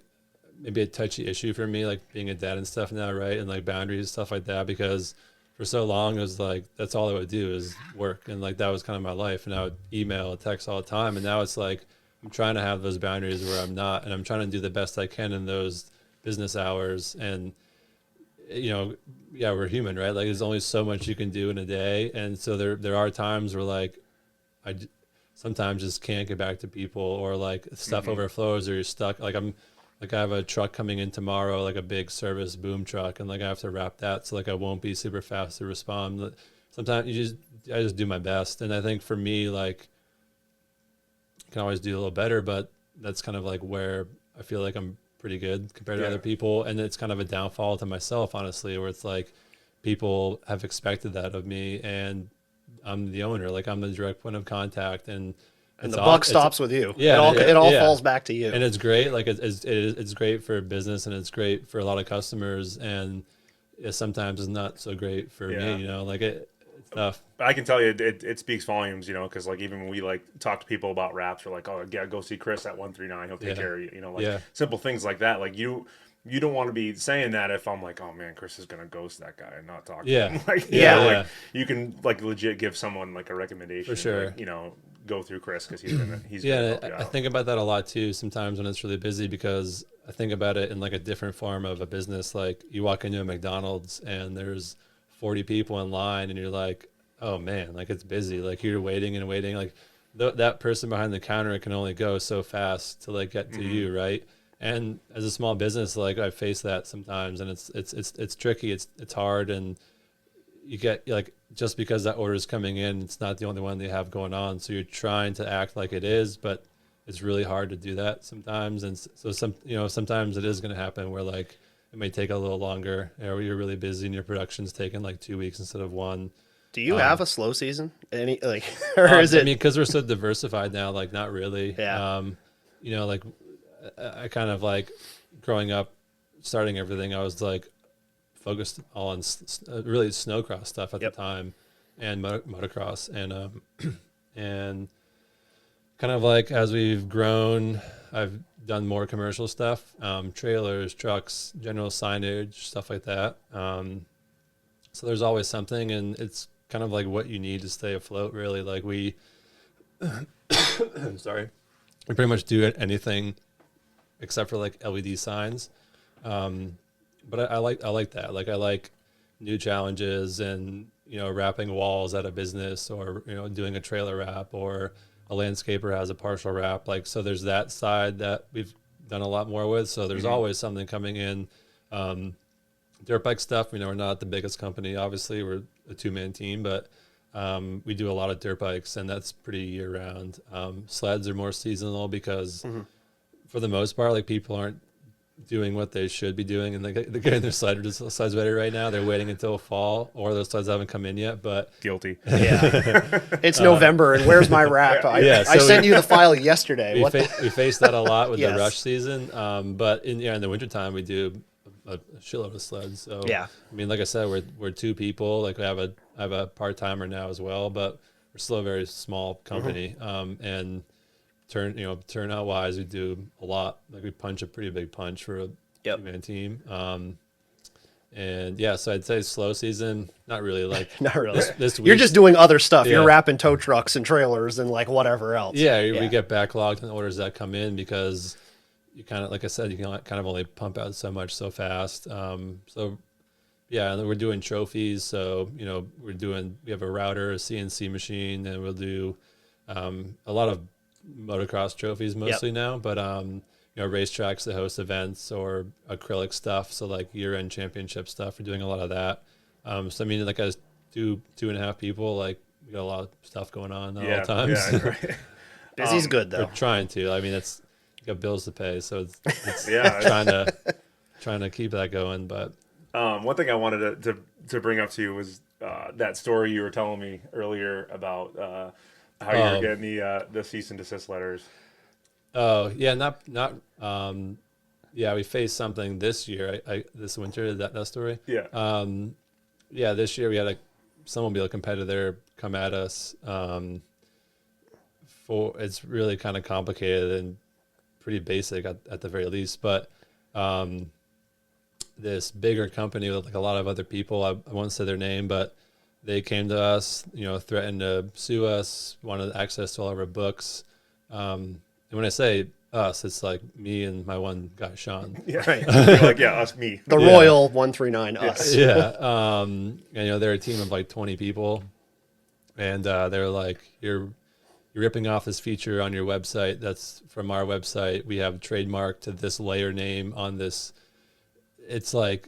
maybe a touchy issue for me, like being a dad and stuff now, right? And like boundaries and stuff like that, because for so long it was like, that's all I would do is work. And like, that was kind of my life. And I would email, text all the time. And now it's like, I'm trying to have those boundaries where I'm not, and I'm trying to do the best I can in those business hours. And, we're human, right? Like there's only so much you can do in a day. And so there are times where like, I sometimes just can't get back to people, or like stuff overflows, or you're stuck. Like I have a truck coming in tomorrow, like a big service boom truck, and like I have to wrap that, so like I won't be super fast to respond. Sometimes I just do my best, and I think for me, like, I can always do a little better, but that's kind of like where I feel like I'm pretty good compared to other people, and it's kind of a downfall to myself, honestly, where it's like people have expected that of me, and I'm the owner, like I'm the direct point of contact, and the buck stops with you. Yeah, it all falls back to you. And it's great. Like it's great for business, and it's great for a lot of customers. And sometimes it's not so great for me. Like it's tough. I can tell you, it speaks volumes, you know, because like even when we like talk to people about wraps, we're like, oh yeah, go see Chris at 139. He'll take care of you, you know, like simple things like that. Like you don't want to be saying that if I'm like, oh man, Chris is gonna ghost that guy and not talk to him. Like, like you can like legit give someone like a recommendation, for sure. Like, you know, go through Chris because he's gonna help you out. I think about that a lot too. Sometimes when it's really busy, because I think about it in like a different form of a business. Like you walk into a McDonald's and there's 40 people in line, and you're like, oh man, like it's busy. Like you're waiting and waiting. Like that person behind the counter can only go so fast to like get to you, right? And as a small business, like I face that sometimes, and it's tricky. It's hard, and you get like, just because that order is coming in, it's not the only one they have going on. So you're trying to act like it is, but it's really hard to do that sometimes. And so sometimes it is going to happen where like it may take a little longer, or you're really busy and your production's taking like 2 weeks instead of one. Do you have a slow season? Any like, or is it? I mean, because we're so diversified now, like not really. Yeah. You know, like I kind of like growing up, starting everything, I was like focused all on really snowcross stuff at the time, and motocross, and kind of like as we've grown, I've done more commercial stuff, trailers, trucks, general signage, stuff like that. So there's always something, and it's kind of like what you need to stay afloat, really. Like we, sorry, we pretty much do anything except for like LED signs. But I like that. Like I like new challenges, and, you know, wrapping walls at a business, or, you know, doing a trailer wrap, or a landscaper has a partial wrap. Like, so there's that side that we've done a lot more with. So there's always something coming in. Dirt bike stuff, you know, we're not the biggest company. Obviously, we're a 2-man team, but we do a lot of dirt bikes, and that's pretty year round. Sleds are more seasonal because for the most part, like people aren't doing what they should be doing, and they're getting their slides ready right now. They're waiting until fall, or those slides haven't come in yet. But guilty. Yeah, it's November, and where's my wrap? I sent you the file yesterday. We face that a lot with the rush season. But in the wintertime, we do a shitload of sleds. So yeah, I mean, like I said, we're 2 people. Like I have a part-timer now as well, but we're still a very small company. And turnout wise, we do a lot. Like we punch a pretty big punch for a 2-man team. And yeah, so I'd say slow season, not really. Like not really. This week, you're just doing other stuff. You're wrapping tow trucks and trailers and like whatever else. We get backlogged in orders that come in, because you kind of, like I said, you can kind of only pump out so much so fast. So yeah, and we're doing trophies. So, you know, we have a router, a CNC machine, and we'll do a lot of motocross trophies mostly now, but you know, racetracks that host events, or acrylic stuff. So like year-end championship stuff, we're doing a lot of that. So I mean, like as 2.5 people, like we got a lot of stuff going on at all times. Yeah, right. Busy's good though. We're trying to. I mean, it's you got bills to pay, so it's trying to keep that going. But one thing I wanted to bring up to you was that story you were telling me earlier about how you were getting the cease and desist letters. Oh yeah, we faced something this year. This winter, that story. Yeah. This year we had a snowmobile competitor come at us. It's really kind of complicated and pretty basic at the very least, but this bigger company with like a lot of other people, I won't say their name, but they came to us, you know, threatened to sue us, wanted access to all of our books. And when I say us, it's like me and my one guy, Sean. Yeah, right. Like, us, me. The Royal 139, us. Yeah. And, you know, they're a team of like 20 people. And they're like, you're ripping off this feature on your website. That's from our website. We have trademarked to this layer name on this. It's like,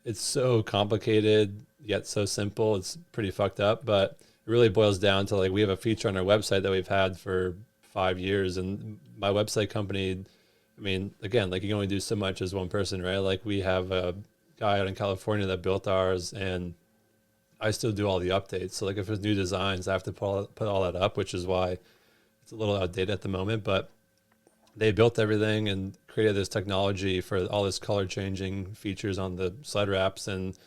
it's so complicated, yet so simple. It's pretty fucked up, but it really boils down to like, we have a feature on our website that we've had for 5 years, and my website company, I mean, again, like you can only do so much as one person, right? Like we have a guy out in California that built ours, and I still do all the updates. So like if there's new designs, I have to put all that up, which is why it's a little outdated at the moment, but they built everything and created this technology for all this color changing features on the sled wraps. And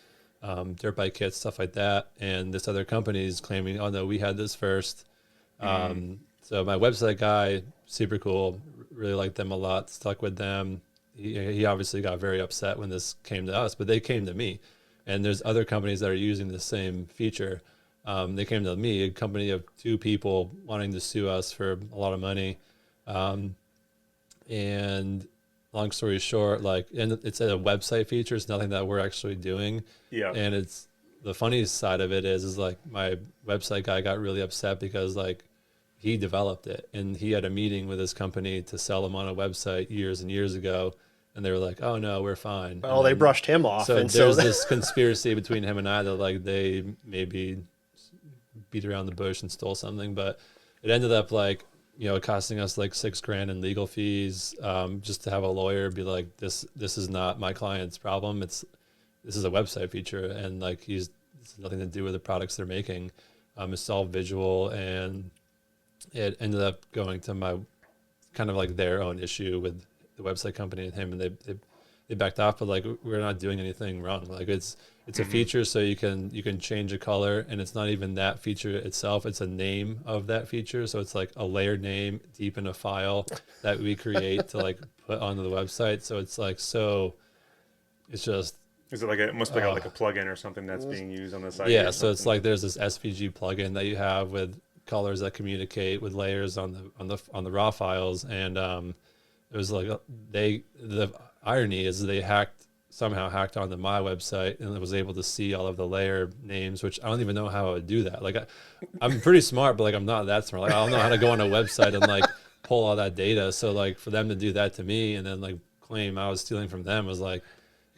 dirt bike kits, stuff like that. And this other company is claiming, oh no, we had this first. So my website guy, super cool, really liked them a lot, stuck with them. He obviously got very upset when this came to us, but they came to me. And there's other companies that are using the same feature. They came to me, a company of 2 people wanting to sue us for a lot of money. And long story short, like, and it's a website feature. It's nothing that we're actually doing. Yeah. And it's the funniest side of it is like my website guy got really upset because like he developed it and he had a meeting with his company to sell them on a website years and years ago. And they were like, oh no, we're fine. Well, they brushed him off. So there's this conspiracy between him and I that like they maybe beat around the bush and stole something, but it ended up like, you know, costing us like $6,000 in legal fees, just to have a lawyer be like, this is not my client's problem. This is a website feature, and like this has nothing to do with the products they're making. It's all visual, and it ended up going to my kind of like their own issue with the website company and him, and they backed off. But like we're not doing anything wrong. Like it's a feature, so you can change a color, and it's not even that feature itself. It's a name of that feature, so it's like a layered name deep in a file that we create to like put onto the website. So it's like it's just. Is it like it must be like a plugin or something that's being used on the site? Yeah, so it's like there's this SVG plugin that you have with colors that communicate with layers on the raw files, and it was like the irony is they somehow hacked onto my website and was able to see all of the layer names, which I don't even know how I would do that. Like I'm pretty smart, but like I'm not that smart. Like I don't know how to go on a website and like pull all that data. So like for them to do that to me and then like claim I was stealing from them was like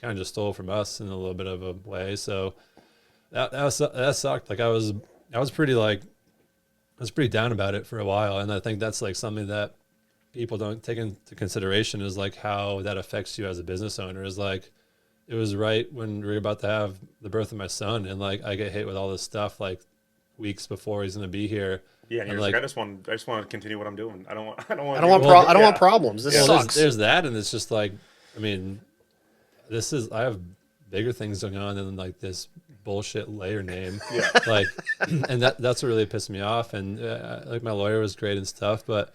kind of just stole from us in a little bit of a way. So that sucked. Like I was pretty down about it for a while, and I think that's like something that people don't take into consideration is like how that affects you as a business owner. Is like it was right when we were about to have the birth of my son, and like I get hit with all this stuff like weeks before he's going to be here. Yeah, and you're like, I just want to continue what I'm doing. I don't want problems. This sucks. There's that, and it's just like, I mean, I have bigger things going on than like this bullshit layer name. Yeah. Like, and that's what really pissed me off. And like my lawyer was great and stuff, but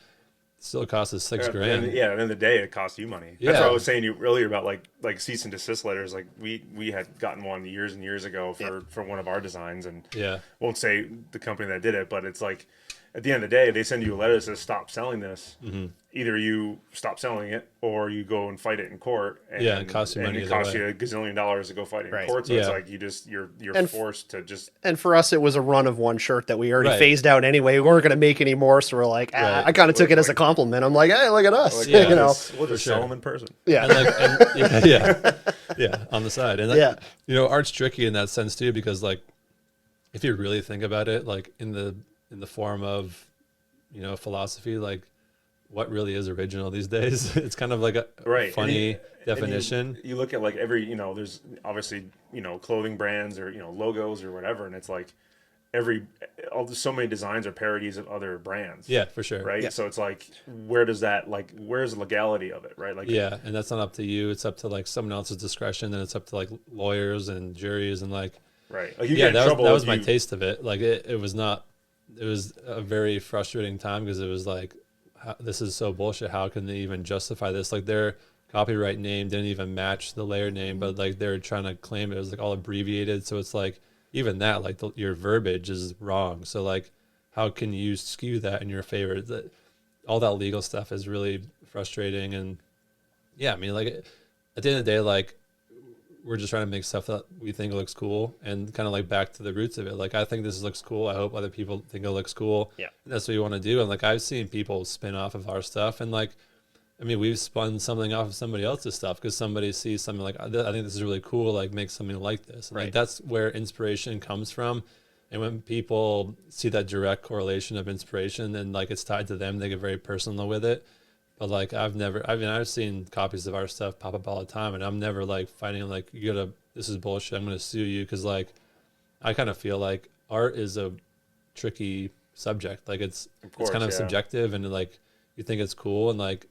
it still cost us $6,000. Yeah, at the end of the day, it costs you money. Yeah. That's what I was saying to you earlier about like cease and desist letters. Like we had gotten one years and years ago for one of our designs, and won't say the company that did it, but it's like at the end of the day, they send you a letter that says stop selling this. Mm-hmm. Either you stop selling it or you go and fight it in court. And, it costs you money. It costs you $1 gazillion to go fight it in court. So it's like you're forced to just. And for us, it was a run of one shirt that we already phased out anyway. We weren't going to make any more, so we're like, I kind of took it as a compliment. I'm like, hey, look at us. Like, you know, we'll just sell them in person. Yeah, yeah, on the side. And you know, art's tricky in that sense too, because like if you really think about it, like in the form of, you know, philosophy, like what really is original these days? It's kind of like a funny definition. You look at like every, you know, there's obviously, you know, clothing brands or, you know, logos or whatever. And it's like so many designs are parodies of other brands. Yeah, for sure. Right. Yeah. So it's like, where's the legality of it? Right. Like, yeah. And that's not up to you. It's up to like someone else's discretion, and it's up to like lawyers and juries and like, right. Like that was my taste of it. Like it was a very frustrating time because it was like, this is so bullshit. How can they even justify this? Like their copyright name didn't even match the layer name, but like they're trying to claim it was like all abbreviated. So it's like even that, like your verbiage is wrong. So like, how can you skew that in your favor? All that legal stuff is really frustrating. And yeah, I mean, like at the end of the day, like we're just trying to make stuff that we think looks cool, and kind of like back to the roots of it. Like, I think this looks cool. I hope other people think it looks cool. Yeah. And that's what you want to do. And like, I've seen people spin off of our stuff, and like, I mean, we've spun something off of somebody else's stuff because somebody sees something like, I think this is really cool. Like, make something like this. And like, that's where inspiration comes from. And when people see that direct correlation of inspiration and like it's tied to them, they get very personal with it. But like I've seen copies of our stuff pop up all the time, and I'm never like fighting like this is bullshit, I'm gonna sue you, because like I kind of feel like art is a tricky subject. Like it's kind of subjective, and like you think it's cool, and like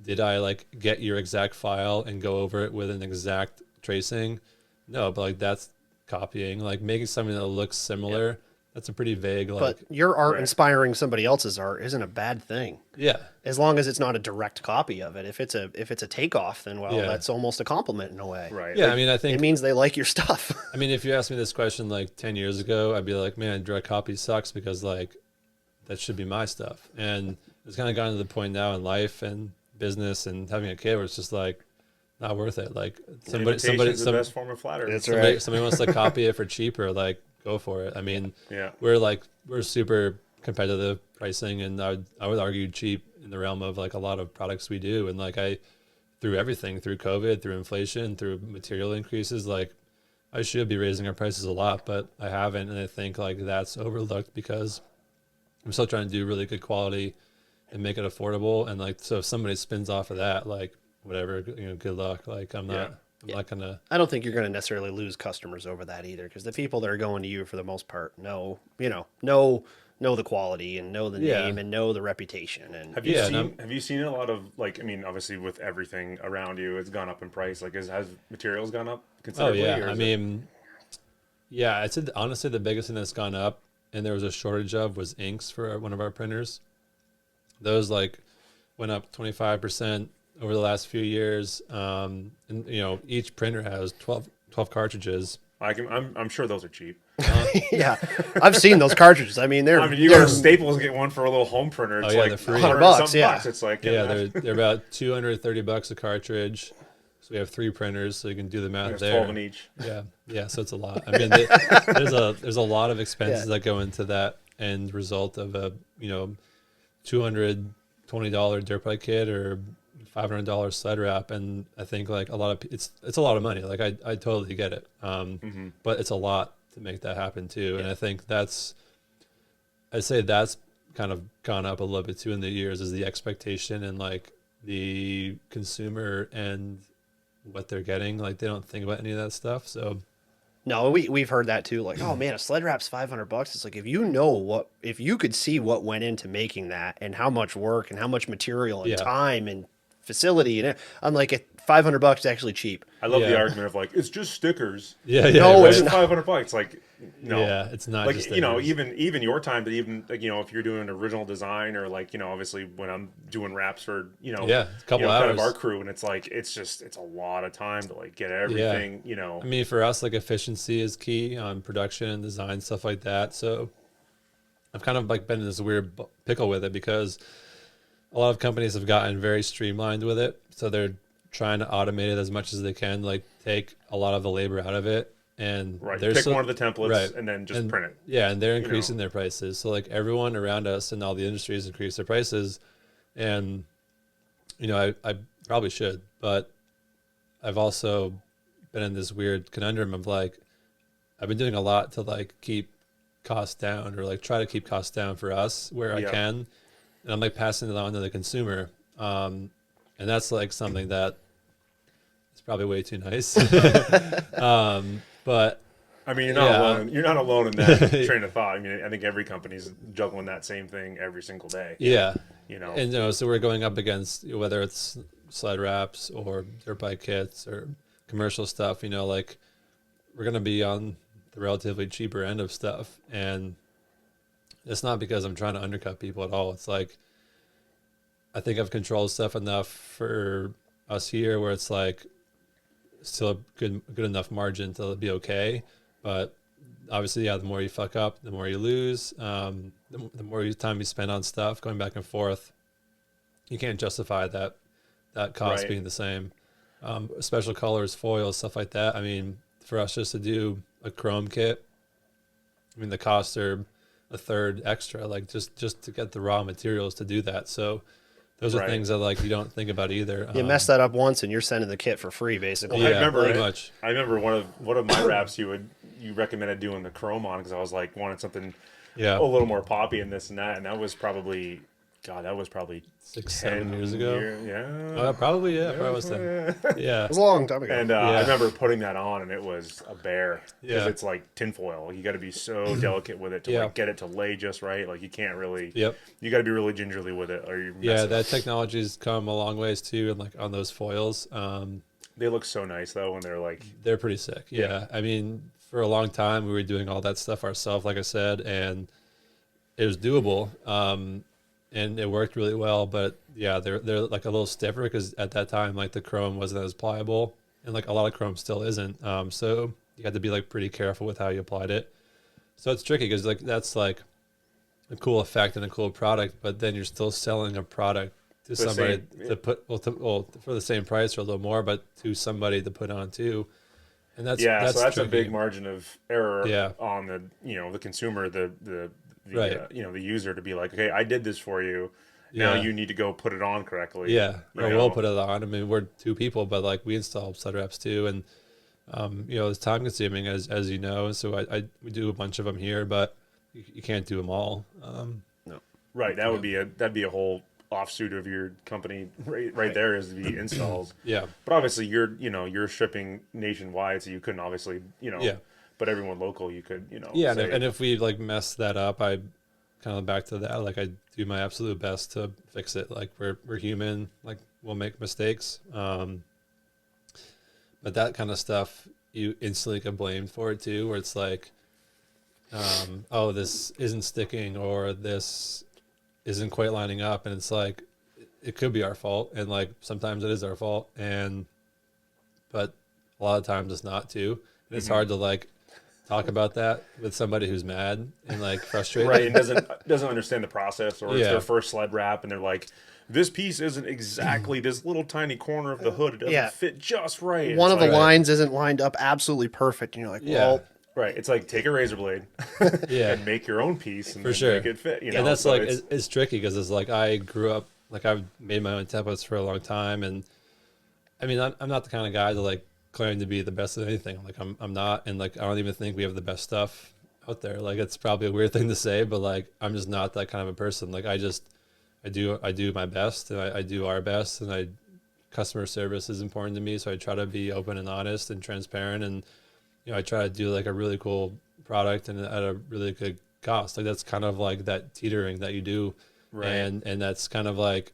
did I like get your exact file and go over it with an exact tracing? No, but like that's copying. Like making something that looks similar, that's a pretty vague, like. But your art inspiring somebody else's art isn't a bad thing. Yeah. As long as it's not a direct copy of it. If it's a takeoff, then that's almost a compliment in a way. Right. Yeah, Like, I mean, I think it means they like your stuff. I mean, if you asked me this question like 10 years ago, I'd be like, man, direct copy sucks because like that should be my stuff. And it's kind of gotten to the point now in life and business and having a kid where it's just like not worth it. Like the best form of flattery. That's right. Somebody wants to copy it for cheaper, like go for it. I mean, we're super competitive pricing, and I would argue cheap in the realm of like a lot of products we do. And like through everything, through COVID, through inflation, through material increases, like I should be raising our prices a lot, but I haven't. And I think like that's overlooked because I'm still trying to do really good quality and make it affordable. And like, so if somebody spins off of that, like whatever, good luck. Like I'm not gonna. I don't think you're going to necessarily lose customers over that either, because the people that are going to you for the most part know the quality and know the name and know the reputation. And have you seen a lot of, like, I mean, obviously with everything around you, it's gone up in price. Like, has materials gone up considerably? Oh yeah, I mean, I'd say honestly the biggest thing that's gone up, and there was a shortage of, was inks for one of our printers. Those like went up 25% over the last few years. And each printer has 12 cartridges. I'm sure those are cheap. Yeah, I've seen those cartridges. I mean, you go to Staples and get one for a little home printer. It's like $100. Yeah, bucks. It's like they're about $230 a cartridge. So we have 3 printers, so you can do the math there. 12 in each. Yeah. So it's a lot. I mean, there's a lot of expenses that go into that end result of a $220 dirt bike kit or $500 sled wrap, and I think like it's a lot of money. Like I totally get it, but it's a lot to make that happen too. And I think I'd say that's kind of gone up a little bit too in the years, is the expectation and like the consumer and what they're getting. Like they don't think about any of that stuff. So no, we've heard that too. Like, oh man, a sled wrap's $500. It's like, if you could see what went into making that and how much work and how much material and time and facility, and I'm like, $500 is actually cheap. I love the argument of like, it's just stickers. No, it's $500. Like, no, it's not. Like, just even your time, but even like, if you're doing an original design, or like, obviously when I'm doing wraps for a couple hours, kind of our crew, and it's like it's a lot of time to like get everything. I mean, for us, like efficiency is key on production and design, stuff like that. So I've kind of like been in this weird pickle with it, because a lot of companies have gotten very streamlined with it. So they're trying to automate it as much as they can, like take a lot of the labor out of it. And pick one of the templates and then just print it. Yeah, and they're increasing their prices. So like everyone around us and all the industries increase their prices. And, I probably should, but I've also been in this weird conundrum of like, I've been doing a lot to like keep costs down, or like try to keep costs down for us where I can. And I'm like passing it on to the consumer. And that's like something that is probably way too nice. But I mean, you're not alone. You're not alone in that train of thought. I mean, I think every company's juggling that same thing every single day. Yeah. And so we're going up against, whether it's sled wraps or dirt bike kits or commercial stuff, like we're going to be on the relatively cheaper end of stuff. And it's not because I'm trying to undercut people at all. It's like, I think I've controlled stuff enough for us here where it's like still a good enough margin to be okay. But obviously, the more you fuck up, the more you lose. The more time you spend on stuff going back and forth, you can't justify that cost being the same. Special colors, foils, stuff like that. I mean, for us just to do a chrome kit, I mean, the costs are a third extra, like just to get the raw materials to do that. So those are things that like you don't think about either. You mess that up once and you're sending the kit for free, basically. Well, I remember one of my wraps you recommended doing the chrome on, because I was like wanted something a little more poppy and this and that, and that was probably 6-7 years ago. Probably was 10. It was a long time ago. And I remember putting that on, and it was a bear, because it's like tinfoil. You got to be so delicate with it to like get it to lay just right. Like you can't really. You got to be really gingerly with it, or you. That technology's come a long ways too, and like on those foils. They look so nice though when they're like. They're pretty sick. Yeah. I mean, for a long time we were doing all that stuff ourselves, like I said, and it was doable. And it worked really well, but yeah, they're like a little stiffer because at that time, like the chrome wasn't as pliable, and like a lot of chrome still isn't. So you had to be like pretty careful with how you applied it. So it's tricky because like that's like a cool effect and a cool product, but then you're still selling a product to somebody to put for the same price or a little more, but to somebody to put on too. And that's so that's tricky. a big margin of error Yeah. on the the consumer, the Right. the user, to be like, okay, I did this for you. Now Yeah. you need to go put it on correctly. Yeah, you or know? we'll put it on. I mean, we're two people, but like we install sled wraps too, and it's time consuming as you know. So we do a bunch of them here, but you can't do them all. No. Right. That'd be a whole offshoot of your company right there is the installs. Yeah. But obviously you're shipping nationwide, so you couldn't obviously Yeah. But everyone local you could Yeah, say, and if we like mess that up, I kind of back to that. Like I do my absolute best to fix it. Like we're human. Like we'll make mistakes. But that kind of stuff you instantly get blamed for it too, where it's like, oh, this isn't sticking or this isn't quite lining up, and it's like it could be our fault, and like sometimes it is our fault, but a lot of times it's not too, and it's hard to like talk about that with somebody who's mad and like frustrated, right, and doesn't understand the process, or it's their first sled wrap, and they're like, this piece isn't exactly this little tiny corner of the hood. It doesn't fit just right. One of the lines isn't lined up absolutely perfect, and you're like, well, right. It's like take a razor blade, and make your own piece, and for sure make it fit. And that's so like it's tricky because it's like I grew up like I've made my own templates for a long time, and I mean I'm not the kind of guy to like claim to be the best at anything. Like I'm not, and like I don't even think we have the best stuff out there. Like it's probably a weird thing to say, but like I'm just not that kind of a person. Like I do my best, and I do our best, and customer service is important to me, so I try to be open and honest and transparent, and I try to do like a really cool product and at a really good cost. Like that's kind of like that teetering that you do, right. And that's kind of like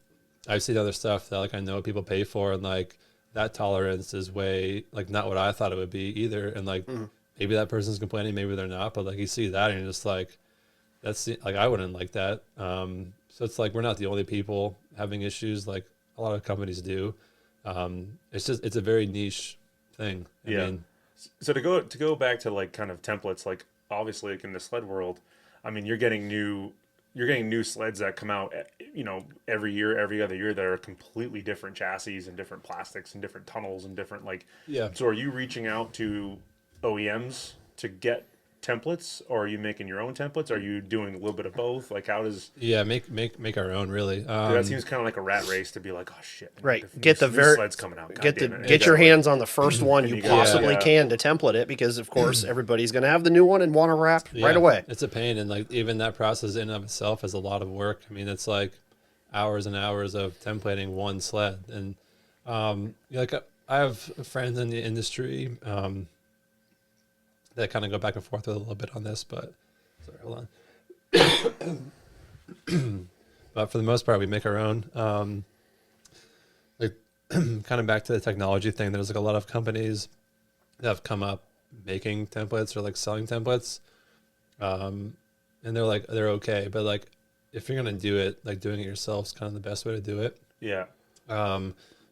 I've seen other stuff that like I know people pay for, and like that tolerance is way like not what I thought it would be either. And like maybe that person's complaining, maybe they're not, but like you see that and you're just like, that's like I wouldn't like that. So it's like we're not the only people having issues. Like a lot of companies do. It's a very niche thing. I mean, so to go back to like kind of templates, like obviously like in the sled world, I mean you're getting new sleds that come out every year, every other year, that are completely different chassis and different plastics and different tunnels and different so are you reaching out to OEMs to get templates, or are you making your own templates? Are you doing a little bit of both? Like how does make our own, really. That seems kind of like a rat race to be like, oh shit, right, get the sled's coming out, get your hands on the first one you possibly can to template it, because of course everybody's going to have the new one and want to wrap right away. It's a pain, and like even that process in and of itself is a lot of work. I mean, it's like hours and hours of templating one sled, and like I have friends in the industry that kind of go back and forth with a little bit on this, but sorry, hold on. But for the most part, we make our own. Like kind of back to the technology thing, there's like a lot of companies that have come up making templates or like selling templates, and they're okay, but like if you're gonna do it, like doing it yourself is kind of the best way to do it. Yeah.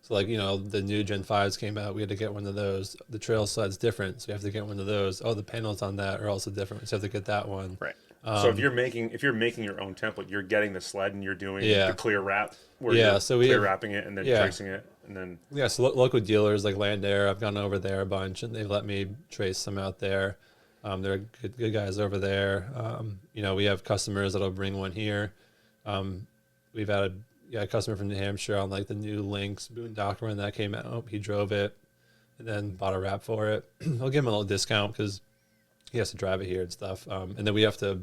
So like, the new Gen 5s came out, we had to get one of those. The trail sled's different, so you have to get one of those. Oh, the panels on that are also different, so you have to get that one. Right. So if you're making your own template, you're getting the sled and you're doing the clear wrap, where you're clear wrapping it and then tracing it, and then so local dealers like Land Air, I've gone over there a bunch, and they've let me trace some out there. They're good guys over there. We have customers that'll bring one here. We've had a customer from New Hampshire on like the new Lynx Boondocker when that came out. He drove it and then bought a wrap for it. I'll give him a little discount because he has to drive it here and stuff. And then we have to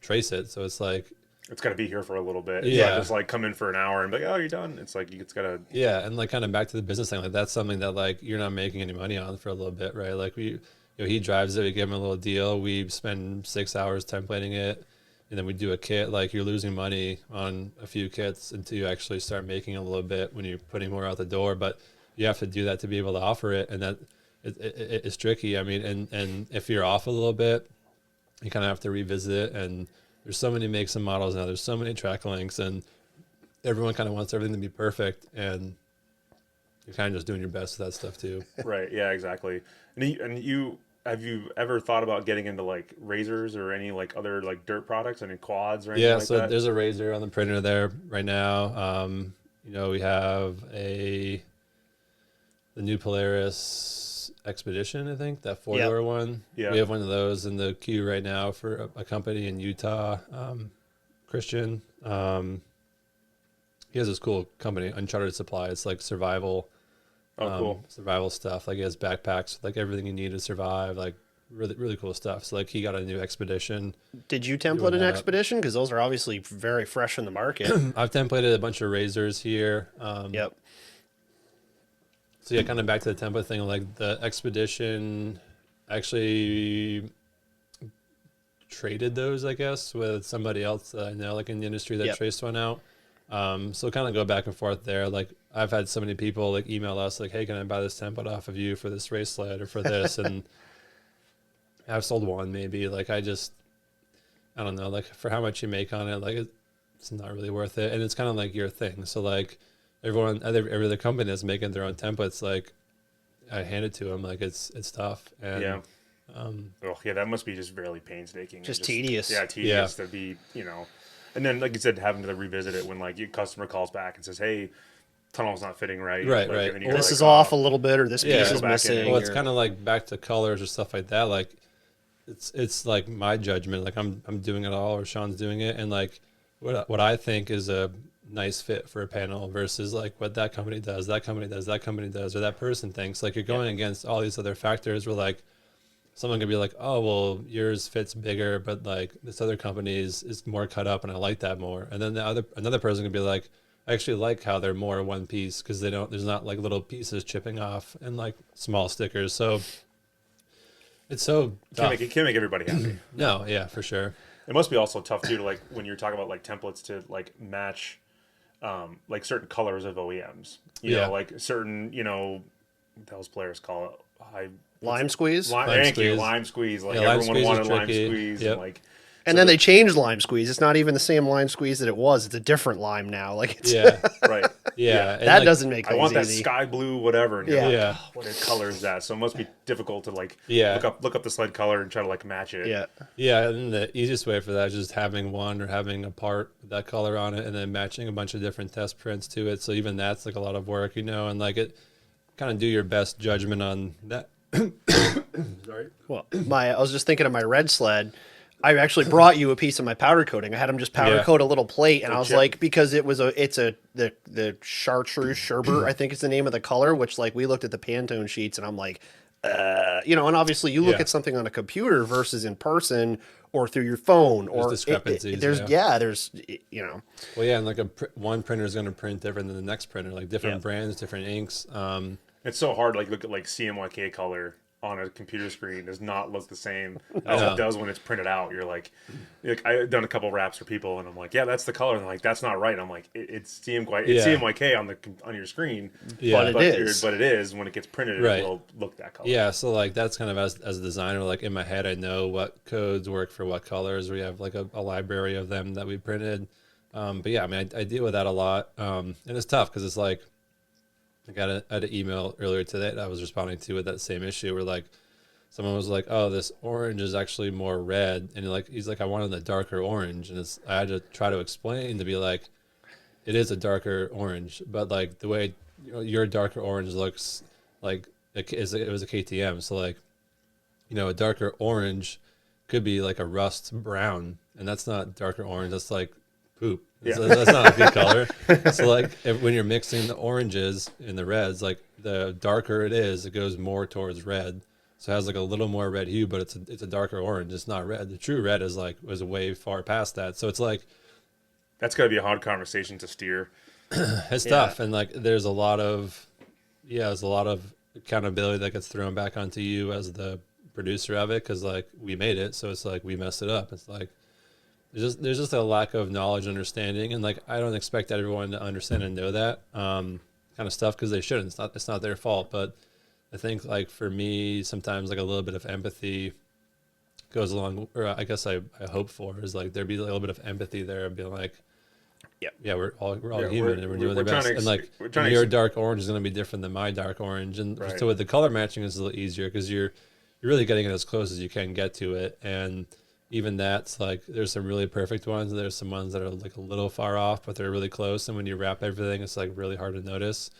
trace it. So it's like, it's got to be here for a little bit. Yeah. It's just like come in for an hour and be like, oh, you're done. It's like, it's got to. Yeah. And like kind of back to the business thing, like that's something that like you're not making any money on for a little bit, right? Like he drives it, we give him a little deal. We spend 6 hours templating it. And then we do a kit. Like you're losing money on a few kits until you actually start making a little bit when you're putting more out the door. But you have to do that to be able to offer it. And it's tricky. I mean, and if you're off a little bit, you kind of have to revisit it. And there's so many makes and models now. There's so many track links, and everyone kind of wants everything to be perfect. And you're kind of just doing your best with that stuff too. Right. Yeah, exactly. And you have you ever thought about getting into like razors or any like other like dirt products, any quads or anything like that? Yeah, so there's a razor on the printer there right now. We have the new Polaris Expedition, I think, that 4-door one. Yeah. We have one of those in the queue right now for a company in Utah, Christian. He has this cool company, Uncharted Supply. It's like survival. Cool. Survival stuff. Like he has backpacks, like everything you need to survive, like really, really cool stuff. So like he got a new Expedition. Did you template an Expedition? Because those are obviously very fresh in the market. I've templated a bunch of razors here. Yep. So yeah, kind of back to the template thing, like the Expedition actually traded those, I guess, with somebody else that I know, like in the industry that traced one out. So kind of go back and forth there. Like I've had so many people like email us like, hey, can I buy this template off of you for this race sled or for this? And I've sold one maybe. Like I don't know, like for how much you make on it, like it's not really worth it. And it's kind of like your thing. So like every other company that's making their own templates, like I hand it to them, like it's tough. And yeah. That must be just really painstaking. Just tedious. Yeah, tedious to be, and then, like you said, having to revisit it when, like, your customer calls back and says, hey, tunnel's not fitting right. Right, like, right. Or this is off a little bit, or this piece is missing. Well, it's kind of like back to colors or stuff like that. Like, it's like my judgment. Like, I'm doing it all, or Sean's doing it. And, like, what I think is a nice fit for a panel versus, like, what that company does, that company does, or that person thinks. Like, you're going against all these other factors where, like, someone could be like, oh, well, yours fits bigger, but like this other company is more cut up and I like that more. And then another person could be like, I actually like how they're more one piece because there's not like little pieces chipping off and like small stickers. So it's so tough. Can't make everybody happy. No, yeah, for sure. It must be also tough too to like when you're talking about like templates to like match like certain colors of OEMs. You know, like certain, what those players call it lime squeeze. Lime squeeze. Like everyone wanted lime squeeze, and then they changed lime squeeze. It's not even the same lime squeeze that it was. It's a different lime now. Like it's right. Yeah, that like, doesn't make things I want that easy. sky blue, whatever. And like, oh, what color is that? So it must be difficult to like look up the sled color and try to like match it. Yeah. And the easiest way for that is just having one or having a part with that color on it, and then matching a bunch of different test prints to it. So even that's like a lot of work, and like it kind of do your best judgment on that. Sorry. Well, I was just thinking of my red sled. I actually brought you a piece of my powder coating. I had him just powder coat a little plate, and I was like, because the chartreuse sherbet, I think is the name of the color, which like we looked at the Pantone sheets, and I'm like, and obviously you look at something on a computer versus in person or through your phone, there's or discrepancies. There's Well, yeah, and like one printer is going to print different than the next printer, like different brands, different inks. It's so hard. Like look at like CMYK color on a computer screen does not look the same as it does when it's printed out. You're like I've done a couple wraps for people, and I'm like, yeah, that's the color, and they're like, that's not right. I'm like, it's CMYK on your screen, but it is when it gets printed, it will look that color. Yeah, so like that's kind of as a designer, like in my head, I know what codes work for what colors. We have like a library of them that we printed. But yeah, I mean, I deal with that a lot, and it's tough because it's like. I had an email earlier today that I was responding to with that same issue where like someone was like, oh, this orange is actually more red. And he's like, I wanted a darker orange. And I had to try to explain to be like, it is a darker orange, but like the way your darker orange looks like it was a KTM. So like, a darker orange could be like a rust brown, and that's not darker orange. That's like poop. That's not a good color. So like when you're mixing the oranges and the reds, like the darker it is, it goes more towards red. So it has like a little more red hue, but it's a darker orange. It's not red. The true red was way far past that. So it's like that's got to be a hard conversation to steer. It's tough, and like there's a lot of accountability that gets thrown back onto you as the producer of it, because like we made it, so it's like we messed it up. It's like there's just a lack of knowledge, understanding, and like I don't expect everyone to understand and know that kind of stuff, because they shouldn't. It's not their fault, but I think like for me, sometimes like a little bit of empathy goes along, or I guess I hope for is like there'd be a little bit of empathy there and being like, yeah, we're all human and we're doing the best. And like your dark orange is going to be different than my dark orange, and so with the color matching is a little easier because you're really getting it as close as you can get to it. And even that's like there's some really perfect ones, and there's some ones that are like a little far off, but they're really close. And when you wrap everything, it's like really hard to notice.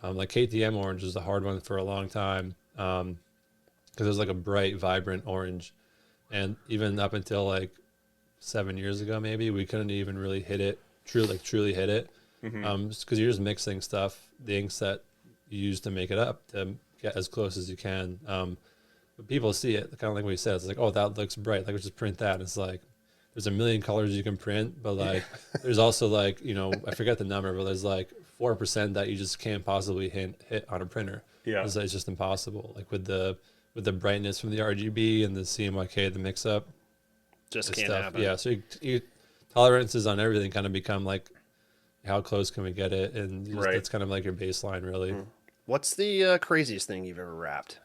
Like KTM orange is a hard one for a long time because it was like a bright, vibrant orange, and even up until like 7 years ago, maybe we couldn't even really hit it. Truly hit it, because you're just mixing stuff, the inks that you use to make it up to get as close as you can. But people see it, kind of like what you said. It's like, oh, that looks bright. Like, let's just print that. And it's like, there's a million colors you can print, but like, there's also like, I forget the number, but there's like 4% that you just can't possibly hit on a printer. Yeah, it's just impossible. Like with the brightness from the RGB and the CMYK, the mix up, just can't happen. Yeah, so you tolerances on everything kind of become like, how close can we get it? And that's kind of like your baseline, really. What's the craziest thing you've ever wrapped?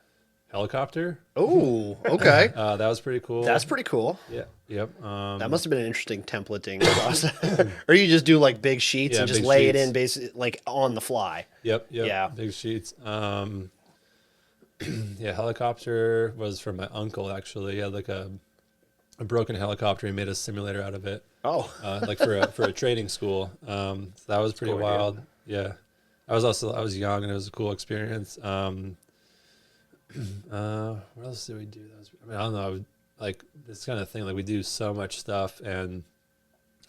Helicopter. Oh, okay. That was pretty cool. That's pretty cool. Yeah. Yep. That must have been an interesting templating process. Or you just do like big sheets and just lay it in basically like on the fly. Yep. Yeah. Big sheets. Helicopter was from my uncle, actually. He had like a broken helicopter. He made a simulator out of it. Oh, like for a training school. So that was pretty wild. Yeah. I was young and it was a cool experience. What else did we do? I don't know. Like this kind of thing, like we do so much stuff and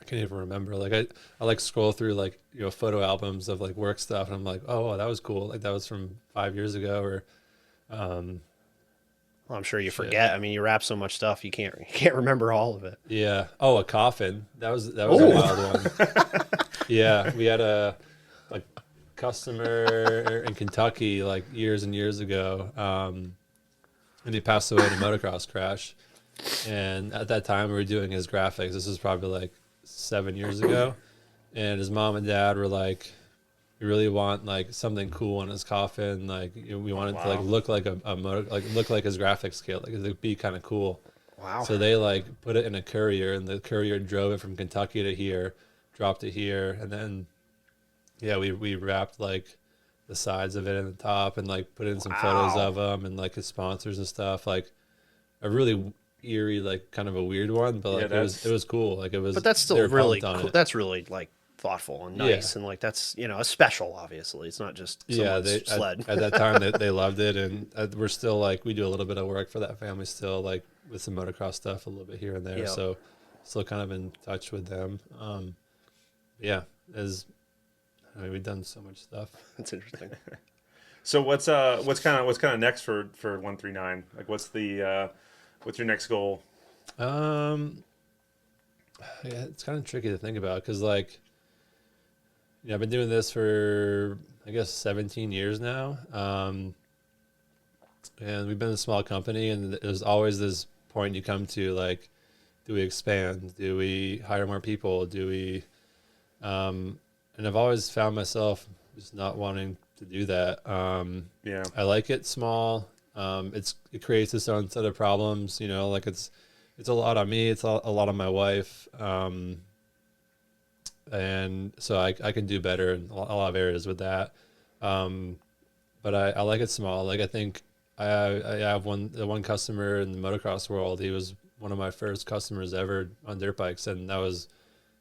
I can't even remember. Like I like scroll through like, photo albums of like work stuff. And I'm like, oh, that was cool. Like that was from 5 years ago or, well, I'm sure you forget. I mean, you wrap so much stuff, you can't remember all of it. Yeah. Oh, a coffin. That was a wild one. Yeah, we had a customer in Kentucky like years and years ago, and he passed away in a motocross crash. And at that time, we were doing his graphics. This was probably like 7 years ago, and his mom and dad were like, we really want like something cool on his coffin. Like we want it to like look like a motor, like look like his graphics kit. Like it'd be kind of cool. Wow. So they like put it in a courier, and the courier drove it from Kentucky to here, dropped it here, and then we wrapped like the sides of it and the top, and like put in some photos of him and like his sponsors and stuff. Like a really eerie, like kind of a weird one, but like it was cool. Like it was. But that's still really cool. That's really like thoughtful and nice, and like that's a special. Obviously, it's not just sled. At that time they loved it, and we're still like we do a little bit of work for that family still, like with some motocross stuff a little bit here and there. So still kind of in touch with them. We've done so much stuff. That's interesting. So what's kind of next for 139? Like what's your next goal? It's kind of tricky to think about because like. I've been doing this for, I guess, 17 years now. And we've been a small company, and there's always this point you come to, like, do we expand? Do we hire more people? Do we, and I've always found myself just not wanting to do that. I like it small. It creates its own set of problems, like it's a lot on me. It's a lot on my wife. And so I can do better in a lot of areas with that. But I like it small. Like I think I have one customer in the motocross world. He was one of my first customers ever on dirt bikes, and that was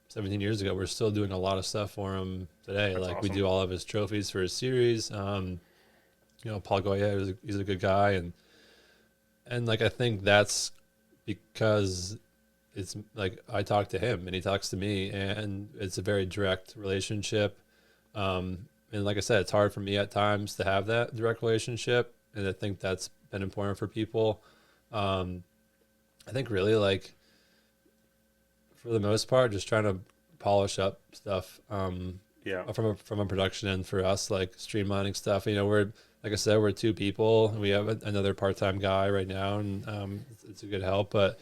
17 years ago. We're still doing a lot of stuff for him today. That's awesome. We do all of his trophies for his series. Paul Goya, he's a good guy, and like I think that's because it's like I talk to him and he talks to me, and it's a very direct relationship. And like I said, it's hard for me at times to have that direct relationship, and I think that's been important for people. I think really like for the most part, just trying to polish up stuff. From a production end for us, like streamlining stuff. We're like I said, we're 2 people. We have another part-time guy right now, and it's a good help, but.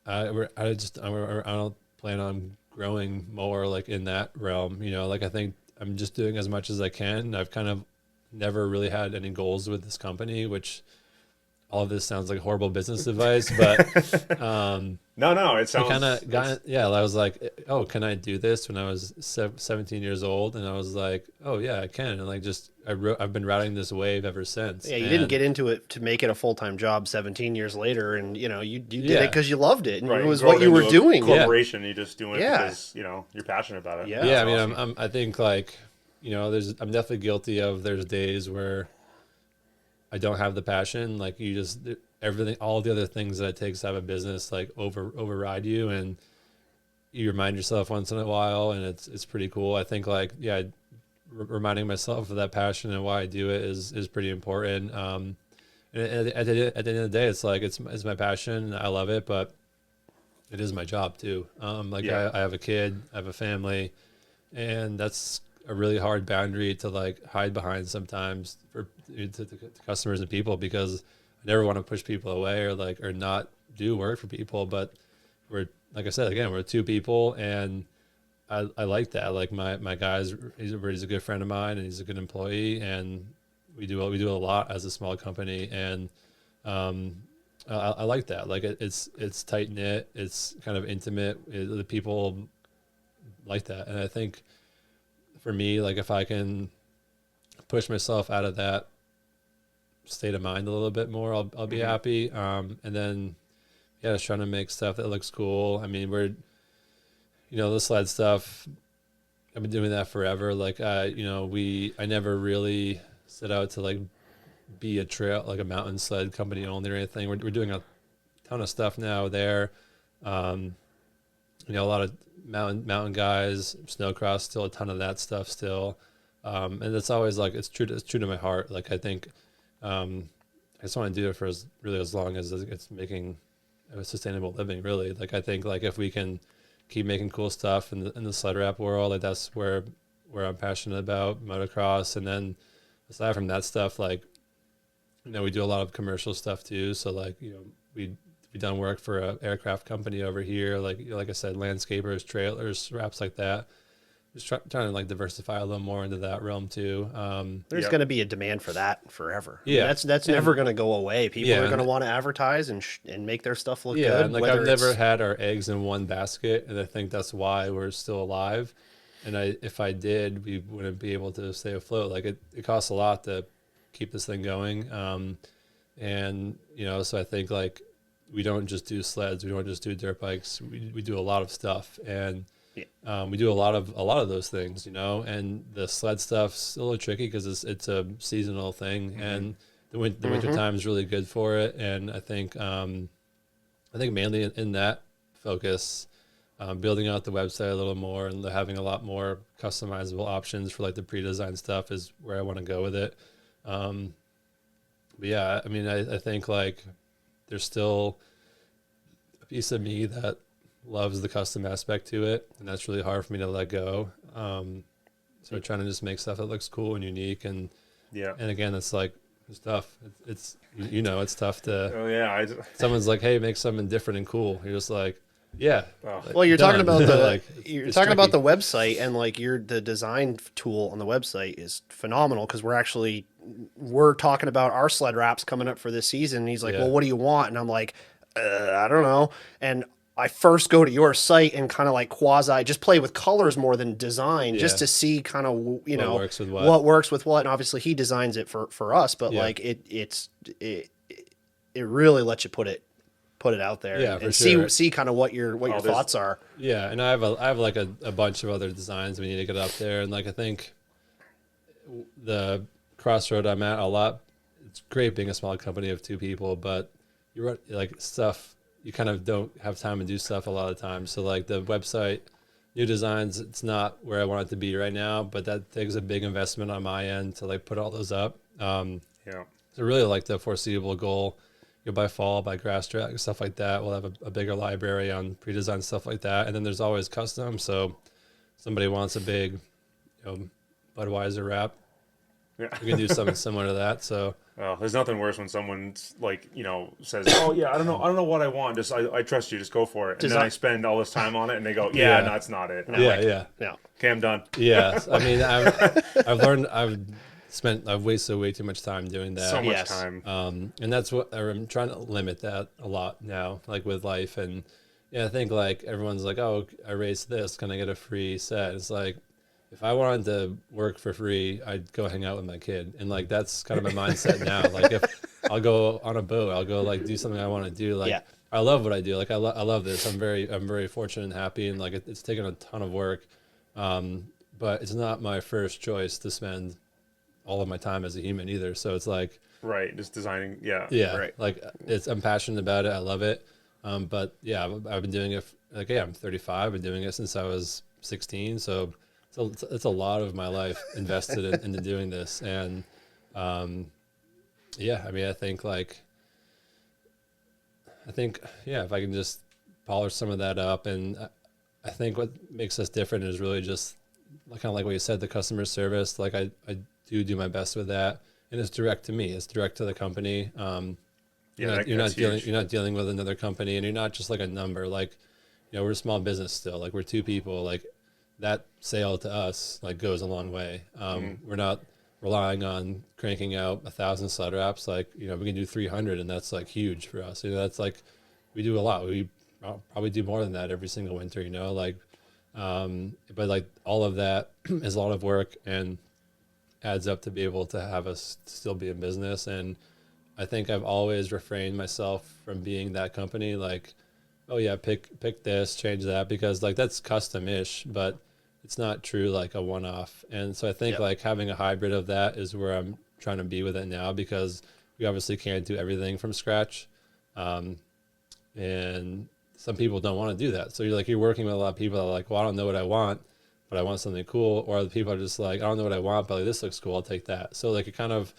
I don't plan on growing more like in that realm, like I think I'm just doing as much as I can. I've kind of never really had any goals with this company, which all of this sounds like horrible business advice, but no, it sounds kind of got, yeah. I was like, oh, can I do this when I was 17 years old? And I was like, oh yeah, I can. And like, I've been riding this wave ever since. Yeah, you didn't get into it to make it a full-time job 17 years later, and you did it because you loved it, and it was what you were doing. Corporation, you're just doing it because you're passionate about it. Yeah. I mean, awesome. I think like I'm definitely guilty of there's days where I don't have the passion. Like everything, all the other things that it takes to have a business like override you, and you remind yourself once in a while, and it's pretty cool. I think like reminding myself of that passion and why I do it is pretty important. And at the end of the day, it's like it's my passion. I love it, but it is my job too. I have a kid, I have a family, and that's a really hard boundary to like hide behind sometimes to customers and people, because I never want to push people away or not do work for people. But we're, like I said, again, we're two people, and I like that. Like my guy's he's a good friend of mine, and he's a good employee, and we do a lot as a small company, and I like that. Like it's tight knit, it's kind of intimate. The people like that, and I think for me, like if I can push myself out of that state of mind a little bit more, I'll be happy. And then just trying to make stuff that looks cool. I mean, we're the sled stuff, I've been doing that forever. Like I never really set out to like be a mountain sled company only or anything. We're doing a ton of stuff now there. A lot of mountain guys, snowcross, still a ton of that stuff still. And it's always like, it's true to my heart. Like I think, I just want to do it for as long as it's making a sustainable living, really. Like I think like if we can keep making cool stuff in the sled wrap world, like that's where I'm passionate about motocross. And then aside from that stuff, like, we do a lot of commercial stuff too. So like, we've done work for an aircraft company over here. Like I said, landscapers, trailers, wraps like that. Just trying to like diversify a little more into that realm too. There's going to be a demand for that forever. Yeah, I mean, that's never going to go away. People are going to want to advertise and make their stuff look good. And like I've never had our eggs in one basket, and I think that's why we're still alive. And if I did, we wouldn't be able to stay afloat. Like it costs a lot to keep this thing going. And so I think like we don't just do sleds, we don't just do dirt bikes. We do a lot of stuff, and we do a lot of those things, and the sled stuff's a little tricky because it's a seasonal thing, and the winter time is really good for it. And I think mainly in that focus, building out the website a little more and having a lot more customizable options for like the pre-designed stuff is where I want to go with it. But yeah, I mean, I think like there's still a piece of me that loves the custom aspect to it, and that's really hard for me to let go. So trying to just make stuff that looks cool and unique, and again, it's like it's tough. It's tough to. Someone's like, "Hey, make something different and cool." You're just like, "Yeah." Well, you're talking about the about the website, and like the design tool on the website is phenomenal, because we're talking about our sled wraps coming up for this season. And he's like, "Well, what do you want?" And I'm like, "I don't know." And I first go to your site and kind of like quasi just play with colors more than design, just to see kind of what works with what. And obviously he designs it for us, but like it really lets you put it out there and see kind of what your thoughts are. Yeah, and I have like a bunch of other designs we need to get up there, and like I think the crossroad I'm at a lot. It's great being a small company of two people, but you're like stuff. You kind of don't have time to do stuff a lot of times. So like the website, new designs, it's not where I want it to be right now, but that takes a big investment on my end to like put all those up. So really like the foreseeable goal, by fall, by grass track, stuff like that, we'll have a bigger library on pre-designed stuff like that. And then there's always custom. So somebody wants a big, Budweiser wrap. Yeah. We can do something similar to that. So there's nothing worse when someone like says, "Oh yeah, I don't know what I want. Just I trust you. Just go for it." And then I spend all this time on it, and they go, "Yeah, no, that's not it." And yeah. Okay, I'm done. Yeah, I mean, I've learned. I've I've wasted way too much time doing that. So much time. And that's what I'm trying to limit that a lot now, like with life. And yeah, I think like everyone's like, oh, I raced this, can I get a free set? It's like, if I wanted to work for free, I'd go hang out with my kid. And like, that's kind of my mindset now. Like if I'll go on a boat, I'll go like do something I want to do. Like I love what I do. Like I love this. I'm very fortunate and happy. And like, it's taken a ton of work. But it's not my first choice to spend all of my time as a human either. So it's like, right. Just designing. Yeah. Right. Like I'm passionate about it. I love it. But yeah, I've been doing it. I'm 35. I've been doing it since I was 16. So it's a lot of my life invested into doing this. And, yeah, I mean, I think, if I can just polish some of that up, and I think what makes us different is really just kind of like what you said, the customer service. Like I do my best with that, and it's direct to me. It's direct to the company. You're not dealing with another company, and you're not just like a number. Like, we're a small business still. Like we're two people. Like that sale to us like goes a long way. We're not relying on cranking out 1,000 sled wraps. Like, we can do 300, and that's like huge for us. That's like, we do a lot. We probably do more than that every single winter, but like all of that is a lot of work and adds up to be able to have us still be in business. And I think I've always refrained myself from being that company. Like, oh yeah, pick this, change that, because like that's custom-ish, but it's not true like a one-off. And so I think like having a hybrid of that is where I'm trying to be with it now, because we obviously can't do everything from scratch. And some people don't want to do that. So you're working with a lot of people that are like, well, I don't know what I want, but I want something cool. Or the people are just like, I don't know what I want, but like, this looks cool, I'll take that. So like you're kind of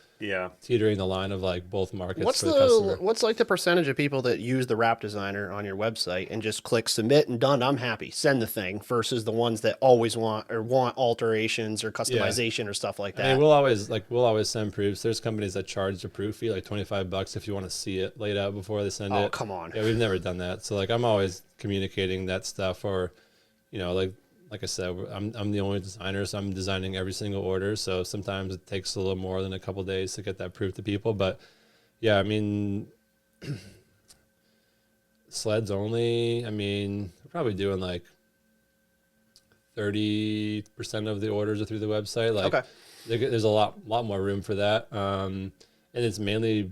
teetering the line of like both markets for the customer. What's like the percentage of people that use the wrap designer on your website and just click submit and done, I'm happy, send the thing, versus the ones that always want alterations or customization or stuff like that? I mean, we'll always send proofs. There's companies that charge the proof fee like $25 if you want to see it laid out before they send it. Oh, come on. Yeah, we've never done that. So like I'm always communicating that stuff, or like I said, I'm the only designer, so I'm designing every single order. So sometimes it takes a little more than a couple days to get that proof to people. But yeah, I mean, sleds only. I mean, we're probably doing like 30% of the orders are through the website. Like, there's a lot more room for that. And it's mainly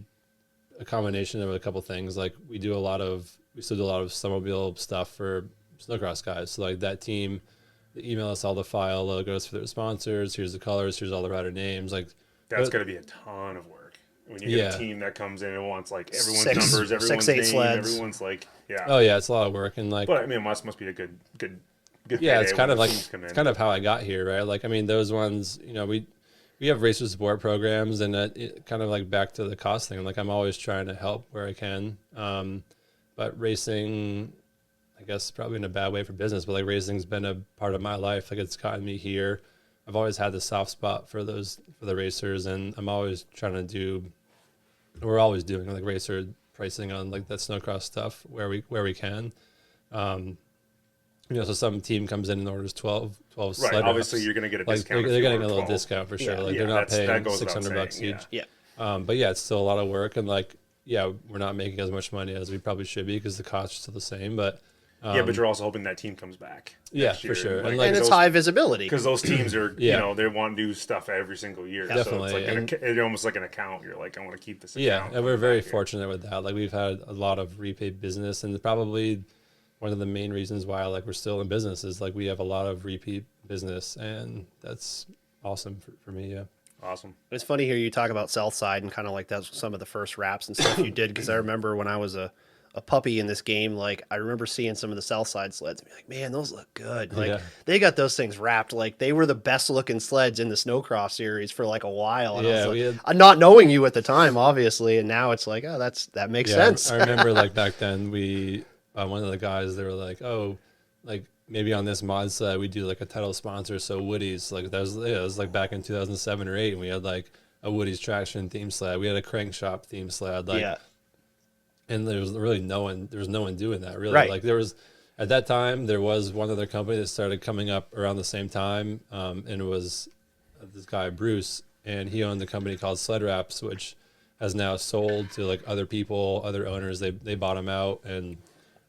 a combination of a couple things. Like we still do a lot of snowmobile stuff for snowcross guys. So like that team, they email us all the file logos for their sponsors. Here's the colors. Here's all the rider names. Like that's got to be a ton of work when you get a team that comes in and wants like everyone's numbers, everyone's 6, 8 name, sleds. Everyone's like, Oh yeah, it's a lot of work. And like, but I mean, it must be a good. Yeah, it's kind of like it's kind of how I got here, right? Like, I mean, those ones, we have racer support programs, and it kind of like back to the cost thing. Like I'm always trying to help where I can, but racing, I guess probably in a bad way for business, but like racing's been a part of my life. Like it's gotten me here. I've always had the soft spot for the racers, and I'm always we're always doing like racer pricing on like that snowcross stuff where we can. So some team comes in and orders 12 sled right. Obviously, you're going to get a discount. They're getting a little discount for sure. Like they're not paying $600 each. Yeah. But yeah, it's still a lot of work, and like, yeah, we're not making as much money as we probably should be because the costs are still the same. But but you're also hoping that team comes back. Yeah, for sure. And it's those, high visibility because those teams are, they want to do stuff every single year. Definitely. So it's like it's almost like an account. You're like, I want to keep this account. Yeah, and we're very fortunate with that. Like we've had a lot of repeat business, and probably one of the main reasons why like we're still in business is like we have a lot of repeat business, and that's awesome for me. Yeah. Awesome. It's funny here you talk about Southside and kind of like that's some of the first wraps and stuff you did, because I remember when I was a puppy in this game, like I remember seeing some of the Southside sleds and be like, man, those look good. Like they got those things wrapped. Like they were the best looking sleds in the Snowcross series for like a while. And I was like, not knowing you at the time, obviously. And now it's like, oh, that makes sense. I remember like back then one of the guys, they were like, oh, like maybe on this mod sled we do like a title sponsor. So Woody's, like it was like back in 2007 or 8, and we had like a Woody's traction theme sled. We had a crank shop theme sled. Like, and there was really no one doing that really. Right. Like at that time, there was one other company that started coming up around the same time. And it was this guy, Bruce, and he owned the company called Sled Wraps, which has now sold to like other people, other owners. They bought him out, and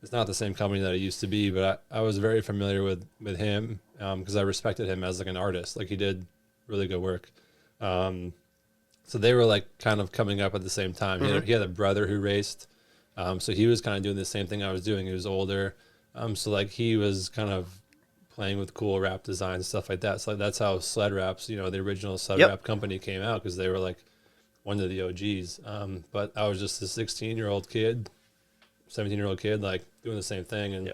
it's not the same company that it used to be. But I was very familiar with him because I respected him as like an artist. Like he did really good work. So they were like kind of coming up at the same time. He had a brother who raced, so he was kind of doing the same thing I was doing. He was older, so like he was kind of playing with cool wrap designs, stuff like that. So like, that's how Sled Wraps, the original Sled Wrap company came out, because they were like one of the OGs. But I was just a 16-year-old kid, 17-year-old kid, like doing the same thing, and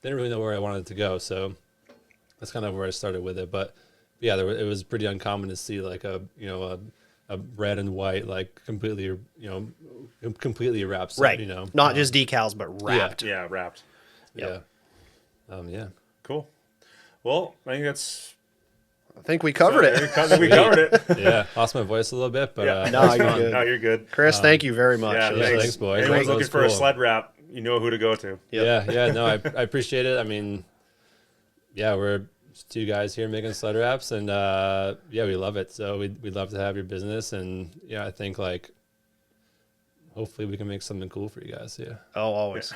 didn't really know where I wanted it to go. So that's kind of where I started with it. But yeah, it was pretty uncommon to see like a red and white, like completely wrapped, right? Not just decals, but wrapped. Yeah, wrapped. Yeah. Yeah. Cool. Well, I think we covered it. We covered it. Yeah, lost my voice a little bit, but no, you're good. No, you're good. Chris, thank you very much. Yeah, thanks, boys. Anyone's looking for a sled wrap, you know who to go to. Yeah. No, I appreciate it. I mean, yeah, we're just two guys here making sled wraps, and we love it. So we'd love to have your business, and I think like hopefully we can make something cool for you guys. Yeah. Oh, always.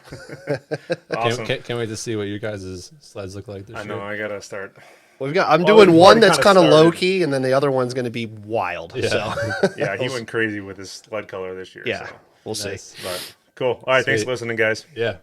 Awesome. Can't wait to see what your guys' sleds look like this year. I know. I gotta start. I'm doing one that's kind of low key, and then the other one's going to be wild. Yeah. So. Yeah, he went crazy with his sled color this year. Yeah, so. we'll see. But cool. All right, thanks for listening, guys. Yeah.